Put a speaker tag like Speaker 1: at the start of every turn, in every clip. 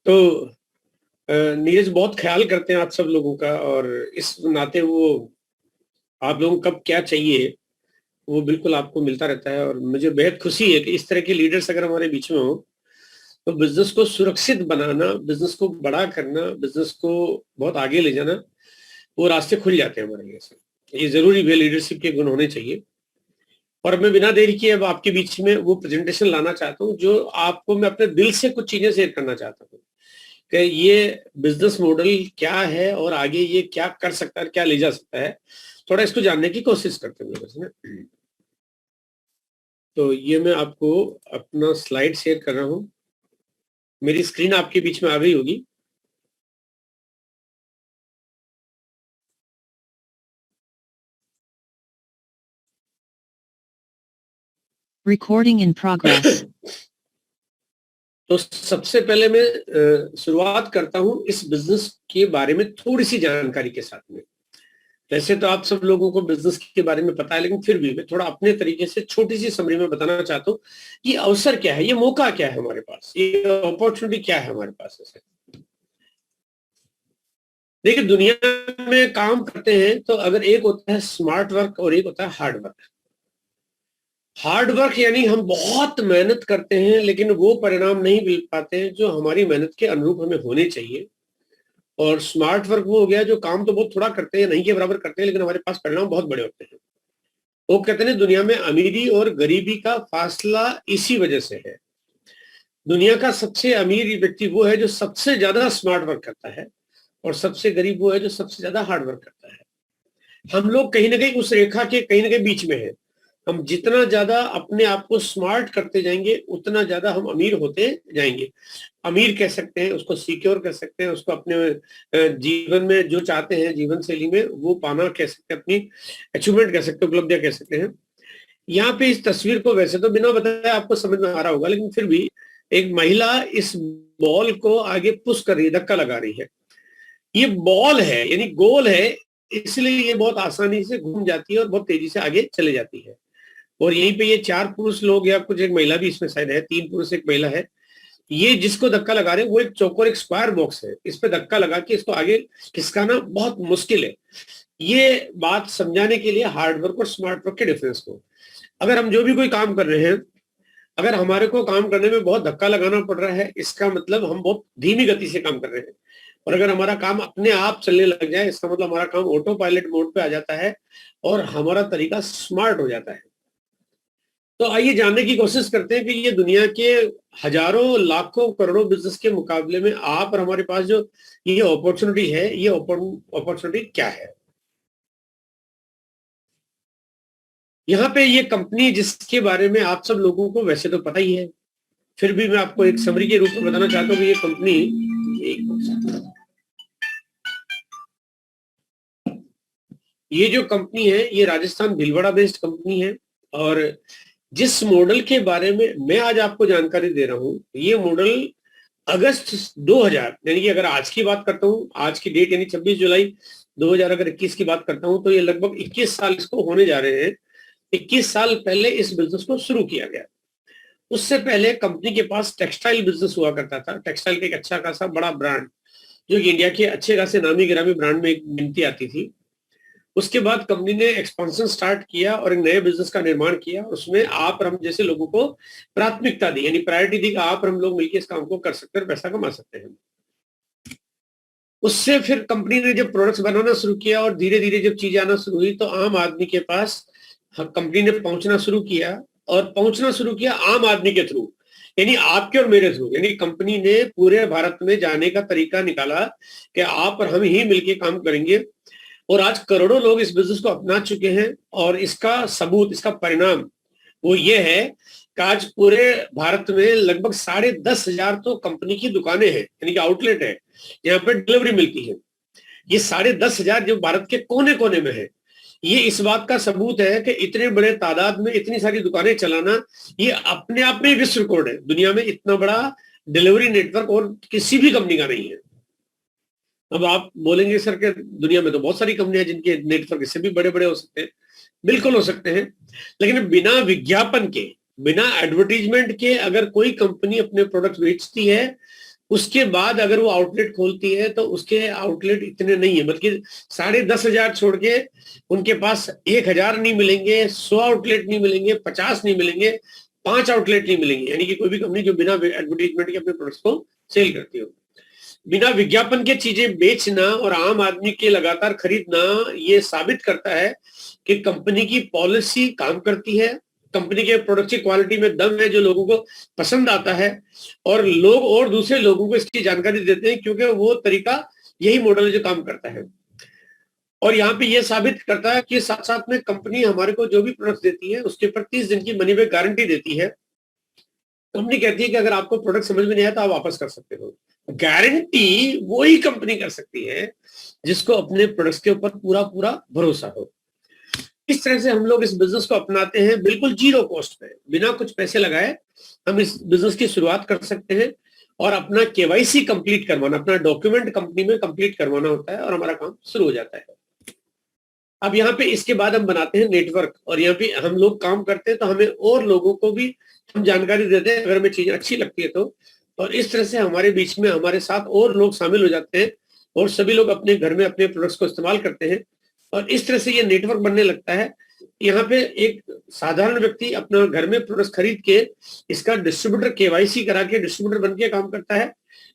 Speaker 1: तो नीरज बहुत ख्याल करते हैं आप सब लोगों का, और इस नाते वो आप लोगों को कब क्या चाहिए वो बिल्कुल आपको मिलता रहता है। और मुझे बेहद खुशी है कि इस तरह के लीडर्स अगर हमारे बीच में हो तो बिजनेस को सुरक्षित बनाना, बिजनेस को बड़ा करना, बिजनेस को बहुत आगे ले जाना, वो रास्ते खुल जाते हैं हमारे लिए से। ये जरूरी भी लीडरशिप के गुण होने चाहिए। और मैं बिना देरी किए अब आपके बीच में वो प्रेजेंटेशन लाना चाहता हूँ जो आपको मैं अपने दिल से कुछ चीजें शेयर करना चाहता हूँ कि ये बिजनेस मॉडल क्या है और आगे ये क्या कर सकता है, क्या ले जा सकता है। थोड़ा इसको जानने की कोशिश करते हैं बस ना। तो ये मैं आपको अपना स्लाइड शेयर कर रहा हूँ। मेरी स्क्रीन आपके बीच में आ गई होगी।
Speaker 2: Recording in progress.
Speaker 1: तो सबसे पहले मैं शुरुआत करता हूं इस बिजनेस के बारे में थोड़ी सी जानकारी के साथ में। वैसे तो आप सब लोगों को बिजनेस के बारे में पता है, लेकिन फिर भी मैं थोड़ा अपने तरीके से छोटी सी समरी में बताना चाहता हूँ कि अवसर क्या है, ये मौका क्या है हमारे पास, ये अपॉर्चुनिटी क्या है हमारे पास। ऐसे देखिए, दुनिया में काम करते हैं तो अगर एक होता है स्मार्ट वर्क और एक होता है हार्ड वर्क। हार्ड वर्क यानी हम बहुत मेहनत करते हैं लेकिन वो परिणाम नहीं मिल पाते हैं जो हमारी मेहनत के अनुरूप हमें होने चाहिए। और स्मार्ट वर्क वो हो गया जो काम तो बहुत थोड़ा करते हैं, नहीं के बराबर करते हैं, लेकिन हमारे पास परिणाम बहुत बड़े होते हैं। वो कहते हैं दुनिया में अमीरी और गरीबी का फासला इसी वजह से है। दुनिया का सबसे अमीर व्यक्ति वो है जो सबसे ज्यादा स्मार्ट वर्क करता है, और सबसे गरीब वो है जो सबसे ज्यादा हार्ड वर्क करता है। हम लोग कहीं ना कहीं उस रेखा के कहीं ना कहीं बीच में है। हम जितना ज्यादा अपने आप को स्मार्ट करते जाएंगे उतना ज्यादा हम अमीर होते जाएंगे। अमीर कह सकते हैं उसको, सिक्योर कह सकते हैं उसको, अपने जीवन में जो चाहते हैं जीवन शैली में वो पाना कह सकते हैं, अपनी अचीवमेंट कह सकते हैं, उपलब्धियां कह सकते हैं। यहाँ पे इस तस्वीर को वैसे तो बिना बताए आपको समझ में आ रहा होगा, लेकिन फिर भी एक महिला इस बॉल को आगे पुश कर रही है, धक्का लगा रही है। ये बॉल है यानी गोल है, इसलिए ये बहुत आसानी से घूम जाती है और बहुत तेजी से आगे चले जाती है। और यहीं पे ये 4 पुरुष लोग या कुछ एक महिला भी इसमें शायद है, 3 पुरुष एक महिला है। ये जिसको धक्का लगा रहे हैं वो एक चौकोर एक स्क्वायर बॉक्स है, इस पे धक्का लगा के इसको आगे खिसकाना बहुत मुश्किल है। ये बात समझाने के लिए हार्ड वर्क और स्मार्ट वर्क के डिफरेंस को, अगर हम जो भी कोई काम कर रहे हैं, अगर हमारे को काम करने में बहुत धक्का लगाना पड़ रहा है इसका मतलब हम बहुत धीमी गति से काम कर रहे हैं। और अगर हमारा काम अपने आप चलने लग जाए इसका मतलब हमारा काम ऑटो पायलट मोड पे आ जाता है और हमारा तरीका स्मार्ट हो जाता है। तो आइए जानने की कोशिश करते हैं कि ये दुनिया के हजारों लाखों करोड़ों बिजनेस के मुकाबले में आप और हमारे पास जो ये अपॉर्चुनिटी है, ये अपॉर्चुनिटी क्या है। यहाँ पे ये कंपनी जिसके बारे में आप सब लोगों को वैसे तो पता ही है, फिर भी मैं आपको एक समरी के रूप में बताना चाहता हूँ कि ये कंपनी, ये जो कंपनी है ये राजस्थान भीलवाड़ा बेस्ड कंपनी है। और जिस मॉडल के बारे में मैं आज आपको जानकारी दे रहा हूँ, ये मॉडल अगस्त 2000 यानी कि अगर आज की बात करता हूँ, आज की डेट यानी 26 जुलाई 2000 अगर 21 की बात करता हूँ तो ये लगभग 21 साल इसको होने जा रहे हैं। 21 साल पहले इस बिजनेस को शुरू किया गया। उससे पहले कंपनी के पास टेक्सटाइल बिजनेस हुआ करता था। टेक्सटाइल का एक अच्छा खासा बड़ा ब्रांड जो कि इंडिया के अच्छे खासे नामी गिरामी ब्रांड में एक गिनती आती थी। उसके बाद कंपनी ने एक्सपेंशन स्टार्ट किया और एक नए बिजनेस का निर्माण किया। उसमें आप और हम जैसे लोगों को प्राथमिकता दी, यानी प्रायोरिटी दी कि आप और हम लोग मिलकर इस काम को कर सकते हैं और पैसा कमा सकते हैं। उससे फिर कंपनी ने जब प्रोडक्ट्स बनाना शुरू किया और धीरे धीरे जब चीजें आना शुरू हुई तो आम आदमी के पास कंपनी ने पहुंचना शुरू किया। और पहुंचना शुरू किया आम आदमी के थ्रू, यानी आपके और मेरे थ्रू। यानी कंपनी ने पूरे भारत में जाने का तरीका निकाला कि आप और हम ही मिलके काम करेंगे। और आज करोड़ों लोग इस बिजनेस को अपना चुके हैं। और इसका सबूत, इसका परिणाम वो ये है कि आज पूरे भारत में लगभग 10,500 तो कंपनी की दुकानें हैं, यानी कि आउटलेट है, यहाँ पे डिलीवरी मिलती है। ये 10,500 जो भारत के कोने कोने में है, ये इस बात का सबूत है कि इतने बड़े तादाद में इतनी सारी दुकानें चलाना ये अपने आप में विश्व रिकॉर्ड है। दुनिया में इतना बड़ा डिलीवरी नेटवर्क और किसी भी कंपनी का नहीं है। अब आप बोलेंगे सर के दुनिया में तो बहुत सारी कंपनियां जिनके नेटवर्क इससे भी बड़े बड़े हो सकते हैं। बिल्कुल हो सकते हैं, लेकिन बिना विज्ञापन के, बिना एडवर्टीजमेंट के अगर कोई कंपनी अपने प्रोडक्ट बेचती है, उसके बाद अगर वो आउटलेट खोलती है तो उसके आउटलेट इतने नहीं है, बल्कि 10,500 छोड़ के उनके पास 1,000 नहीं मिलेंगे, 100 आउटलेट नहीं मिलेंगे, 50 नहीं मिलेंगे, 5 आउटलेट नहीं मिलेंगे। यानी कि कोई भी कंपनी जो बिना एडवर्टीजमेंट के अपने प्रोडक्ट्स को सेल करती हो। बिना विज्ञापन के चीजें बेचना और आम आदमी के लगातार खरीदना, ये साबित करता है कि कंपनी की पॉलिसी काम करती है, कंपनी के प्रोडक्ट की क्वालिटी में दम है जो लोगों को पसंद आता है, और लोग और दूसरे लोगों को इसकी जानकारी देते हैं, क्योंकि वो तरीका, यही मॉडल है जो काम करता है। और यहाँ पे ये साबित करता है कि साथ साथ में कंपनी हमारे को जो भी प्रोडक्ट देती है उसके ऊपर 30 दिन की मनी बैक गारंटी देती है। कंपनी कहती है कि अगर आपको प्रोडक्ट समझ में नहीं आया तो आप वापस कर सकते हो। गारंटी वही कंपनी कर सकती है जिसको अपने प्रोडक्ट्स के ऊपर पूरा पूरा भरोसा हो। इस तरह से हम लोग इस बिजनेस को अपनाते हैं, बिल्कुल जीरो कॉस्ट पे, बिना कुछ पैसे लगाए हम इस बिजनेस की शुरुआत कर सकते हैं और अपना केवाईसी कंप्लीट करवाना, अपना डॉक्यूमेंट कंपनी में कंप्लीट करवाना होता है और हमारा काम शुरू हो जाता है। अब यहाँ पे इसके बाद हम बनाते हैं नेटवर्क, और यहाँ पे हम लोग काम करते हैं तो हमें और लोगों को भी हम जानकारी देते हैं अगर हमें चीजें अच्छी लगती है तो। और इस तरह से हमारे बीच में हमारे साथ और लोग शामिल हो जाते हैं और सभी लोग अपने घर में अपने प्रोडक्ट्स को इस्तेमाल करते हैं, और इस तरह से ये नेटवर्क बनने लगता है। यहाँ पे एक साधारण व्यक्ति अपना घर में प्रोडक्ट्स खरीद के इसका डिस्ट्रीब्यूटर केवाईसी करा के डिस्ट्रीब्यूटर बन के काम करता है,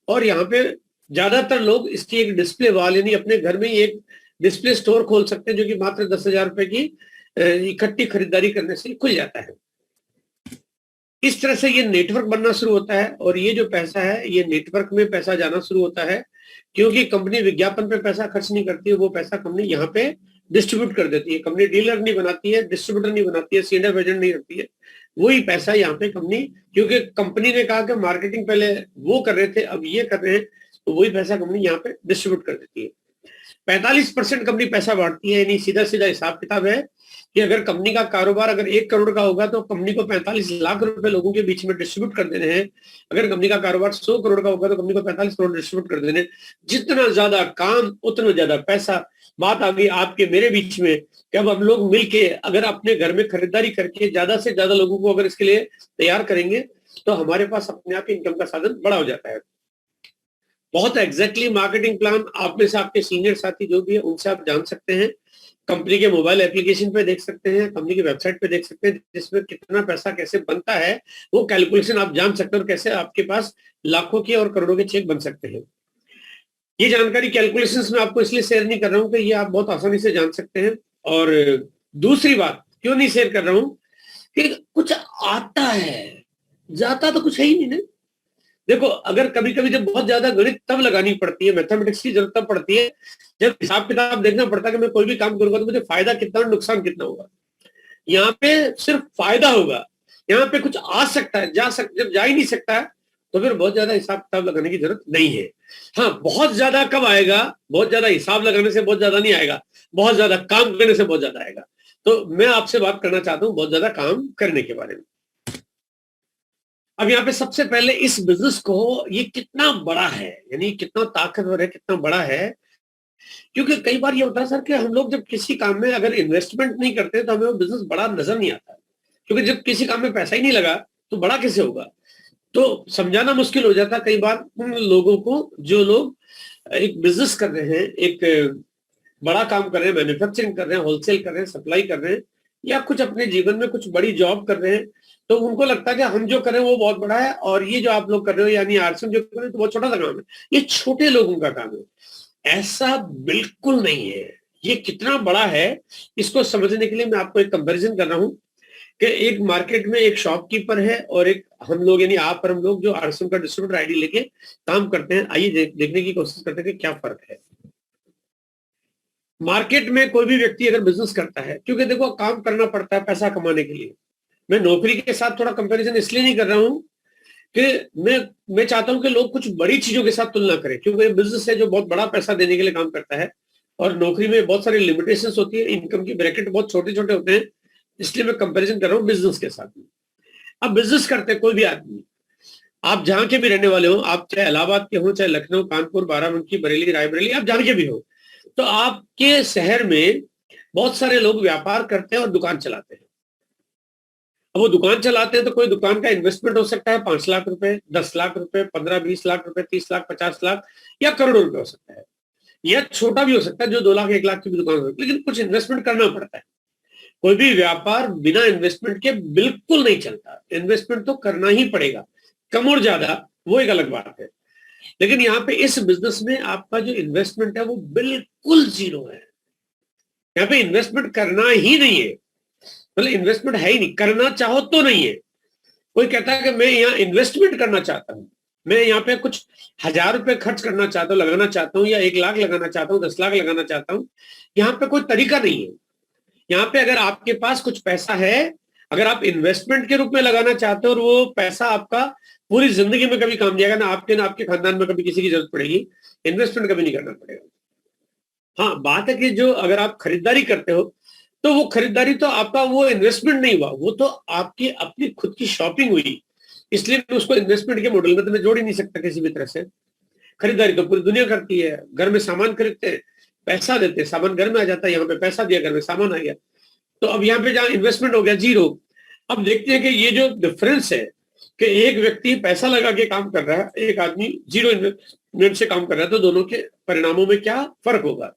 Speaker 1: और यहाँ पे ज्यादातर लोग इसकी एक डिस्प्ले वॉल, यानी अपने घर में ही एक डिस्प्ले स्टोर खोल सकते हैं जो कि मात्र 10,000 रुपए की इकट्ठी खरीदारी करने से खुल जाता है। इस तरह से ये नेटवर्क बनना शुरू होता है, और ये जो पैसा है ये नेटवर्क में पैसा जाना शुरू होता है, क्योंकि कंपनी विज्ञापन पे पैसा खर्च नहीं करती है, वो पैसा कंपनी यहाँ पे डिस्ट्रीब्यूट कर देती है। कंपनी डीलर नहीं बनाती है, डिस्ट्रीब्यूटर नहीं बनाती है, सीनियर एजेंट नहीं रखती है, वही पैसा यहाँ पे कंपनी, क्योंकि कंपनी ने कहा कि मार्केटिंग पहले वो कर रहे थे अब ये कर रहे हैं, तो वही पैसा कंपनी यहाँ पे डिस्ट्रीब्यूट कर देती है। 45% कंपनी पैसा बांटती है, यानी सीधा सीधा हिसाब किताब है कि अगर कंपनी का कारोबार अगर 1 करोड़ का होगा तो कंपनी को 45 लाख रुपए लोगों के बीच में डिस्ट्रीब्यूट कर देने हैं। अगर कंपनी का कारोबार 100 करोड़ का होगा तो कंपनी को 45 करोड़ डिस्ट्रीब्यूट कर देने। जितना ज्यादा काम उतना ज्यादा पैसा। बात आ गई आपके मेरे बीच में कि अब हम लोग मिलके अगर अपने घर में खरीदारी करके ज्यादा से ज्यादा लोगों को अगर इसके लिए तैयार करेंगे तो हमारे पास अपने आप इनकम का साधन बड़ा हो जाता है। बहुत एग्जैक्टली मार्केटिंग प्लान आप में से आपके सीनियर साथी जो भी है उनसे आप जान सकते हैं, कंपनी के मोबाइल एप्लीकेशन पे देख सकते हैं, कंपनी की वेबसाइट पे देख सकते हैं, जिसमें कितना पैसा कैसे बनता है वो कैलकुलेशन आप जान सकते हैं, और कैसे आपके पास लाखों के और करोड़ों के चेक बन सकते हैं। ये जानकारी कैलकुलेशंस में आपको इसलिए शेयर नहीं कर रहा हूँ कि ये आप बहुत आसानी से जान सकते हैं। और दूसरी बात क्यों नहीं शेयर कर रहा हूँ कि कुछ आता है, जाता तो कुछ है ही नहीं ना। देखो अगर कभी कभी जब बहुत ज्यादा गणित तब लगानी पड़ती है, मैथमेटिक्स की जरूरत तब पड़ती है जब हिसाब किताब देखना पड़ता है कि मैं कोई भी काम करूंगा तो मुझे फायदा कितना और नुकसान कितना होगा। यहाँ पे सिर्फ फायदा होगा, यहाँ पे कुछ आ सकता है, जब जा ही नहीं सकता है तो फिर बहुत ज्यादा हिसाब किताब लगाने की जरूरत नहीं है। हाँ, बहुत ज्यादा कब आएगा, बहुत ज्यादा हिसाब लगाने से बहुत ज्यादा नहीं आएगा, बहुत ज्यादा काम करने से बहुत ज्यादा आएगा। तो मैं आपसे बात करना चाहता हूँ बहुत ज्यादा काम करने के बारे में। अब यहाँ पे सबसे पहले इस बिजनेस को ये कितना बड़ा है, यानी कितना ताकतवर है, कितना बड़ा है, क्योंकि कई बार ये होता है सर कि हम लोग जब किसी काम में अगर इन्वेस्टमेंट नहीं करते तो हमें वो बिजनेस बड़ा नजर नहीं आता, क्योंकि जब किसी काम में पैसा ही नहीं लगा तो बड़ा कैसे होगा। तो समझाना मुश्किल हो जाता कई बार उन लोगों को जो लोग एक बिजनेस कर रहे हैं, एक बड़ा काम कर रहे हैं, मैन्युफैक्चरिंग कर रहे हैं, होलसेल कर रहे हैं, सप्लाई कर रहे हैं, या कुछ अपने जीवन में कुछ बड़ी जॉब कर रहे हैं, तो उनको लगता है कि हम जो कर रहे हैं वो बहुत बड़ा है और ये जो आप लोग कर रहे हो यानी आरसीएम जो कर रहे हैं तो बहुत छोटा सा काम है, ये छोटे लोगों का काम है। ऐसा बिल्कुल नहीं है, ये कितना बड़ा है इसको समझने के लिए मैं आपको एक कंपैरिजन कर रहा हूं कि एक मार्केट में एक शॉपकीपर है और एक हम लोग यानी आप और हम लोग जो आरसीएम का डिस्ट्रीब्यूटर आईडी लेके काम करते हैं। आइए देखने की कोशिश करते हैं कि क्या फर्क है। मार्केट में कोई भी व्यक्ति अगर बिजनेस करता है, क्योंकि देखो काम करना पड़ता है पैसा कमाने के लिए, मैं नौकरी के साथ थोड़ा कंपैरिजन इसलिए नहीं कर रहा हूं कि मैं चाहता हूं कि लोग कुछ बड़ी चीजों के साथ तुलना करें, क्योंकि बिजनेस है जो बहुत बड़ा पैसा देने के लिए काम करता है और नौकरी में बहुत सारी लिमिटेशंस होती है, इनकम की ब्रैकेट बहुत छोटे छोटे होते हैं, इसलिए मैं कंपैरिजन कर रहा हूँ बिजनेस के साथ में। अब बिजनेस करते हैं कोई भी आदमी, आप जहां के भी रहने वाले हो, आप चाहे इलाहाबाद के हो, चाहे लखनऊ, कानपुर, बाराबंकी, बरेली, रायबरेली, आप जहां के भी हो, तो आपके शहर में बहुत सारे लोग व्यापार करते हैं और दुकान चलाते हैं। अब वो दुकान चलाते हैं तो कोई दुकान का इन्वेस्टमेंट हो सकता है 5 लाख रुपए, 10 लाख रुपए, 15-20 लाख रुपए, 30 लाख, 50 लाख या करोड़ों रुपए हो सकता है, या छोटा भी हो सकता है जो 2 लाख 1 लाख की भी दुकान हो, लेकिन कुछ इन्वेस्टमेंट करना पड़ता है। कोई भी व्यापार बिना इन्वेस्टमेंट के बिल्कुल नहीं चलता, इन्वेस्टमेंट तो करना ही पड़ेगा, कम और ज्यादा वो एक अलग बात है। लेकिन यहाँ पे इस बिजनेस में आपका जो इन्वेस्टमेंट है वो बिल्कुल जीरो है। यहाँ पे इन्वेस्टमेंट करना ही नहीं है, मतलब इन्वेस्टमेंट है ही नहीं, करना चाहो तो नहीं है। कोई कहता है कि मैं यहाँ इन्वेस्टमेंट करना चाहता हूँ, मैं यहाँ पे कुछ 1000 रुपए खर्च करना चाहता हूँ, लगाना चाहता हूँ, या 1 लाख लगाना चाहता हूँ, 10 लाख लगाना चाहता हूँ, यहाँ पे कोई तरीका नहीं है। यहाँ पे अगर आपके पास कुछ पैसा है, अगर आप इन्वेस्टमेंट के रूप में लगाना चाहते हो और वो पैसा आपका पूरी जिंदगी में कभी काम दिएगा, ना आपके खानदान में कभी किसी की जरूरत पड़ेगी, इन्वेस्टमेंट कभी नहीं करना पड़ेगा। हाँ, बात है कि जो अगर आप खरीदारी करते हो तो वो खरीदारी तो आपका वो इन्वेस्टमेंट नहीं हुआ, वो तो आपकी अपनी खुद की शॉपिंग हुई, इसलिए मैं उसको इन्वेस्टमेंट के मॉडल में तो मैं जोड़ ही नहीं सकता किसी भी तरह से। खरीदारी तो पूरी दुनिया करती है, घर में सामान खरीदते हैं, पैसा देते हैं, सामान घर में आ जाता है, यहाँ पे पैसा दिया, घर में सामान आ गया। तो अब यहाँ पे जहाँ इन्वेस्टमेंट हो गया जीरो। अब देखते हैं कि ये जो डिफरेंस है कि एक व्यक्ति पैसा लगा के काम कर रहा है, एक आदमी जीरो इन्वेस्टमेंट से काम कर रहा है, तो दोनों के परिणामों में क्या फर्क होगा।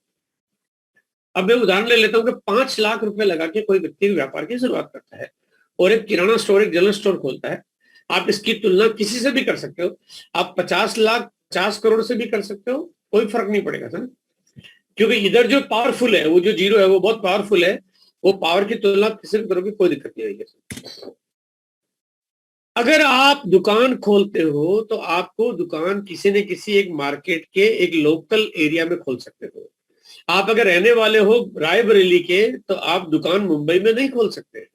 Speaker 1: अब मैं उदाहरण ले लेता हूँ कि 5 लाख रुपए लगा के कोई व्यक्ति व्यापार की शुरुआत करता है और एक किराना स्टोर, एक जनरल स्टोर खोलता है। आप इसकी तुलना किसी से भी कर सकते हो, आप 50 लाख 50 करोड़ से भी कर सकते हो, कोई फर्क नहीं पड़ेगा सर, क्योंकि इधर जो पावरफुल है, वो जो जीरो है वो बहुत पावरफुल है, वो पावर की तुलना किसी भी करोगे कोई दिक्कत नहीं आएगी। अगर आप दुकान खोलते हो तो आपको दुकान किसी न किसी एक मार्केट के एक लोकल एरिया में खोल सकते हो। आप अगर रहने वाले हो रायबरेली के तो आप दुकान मुंबई में नहीं खोल सकते,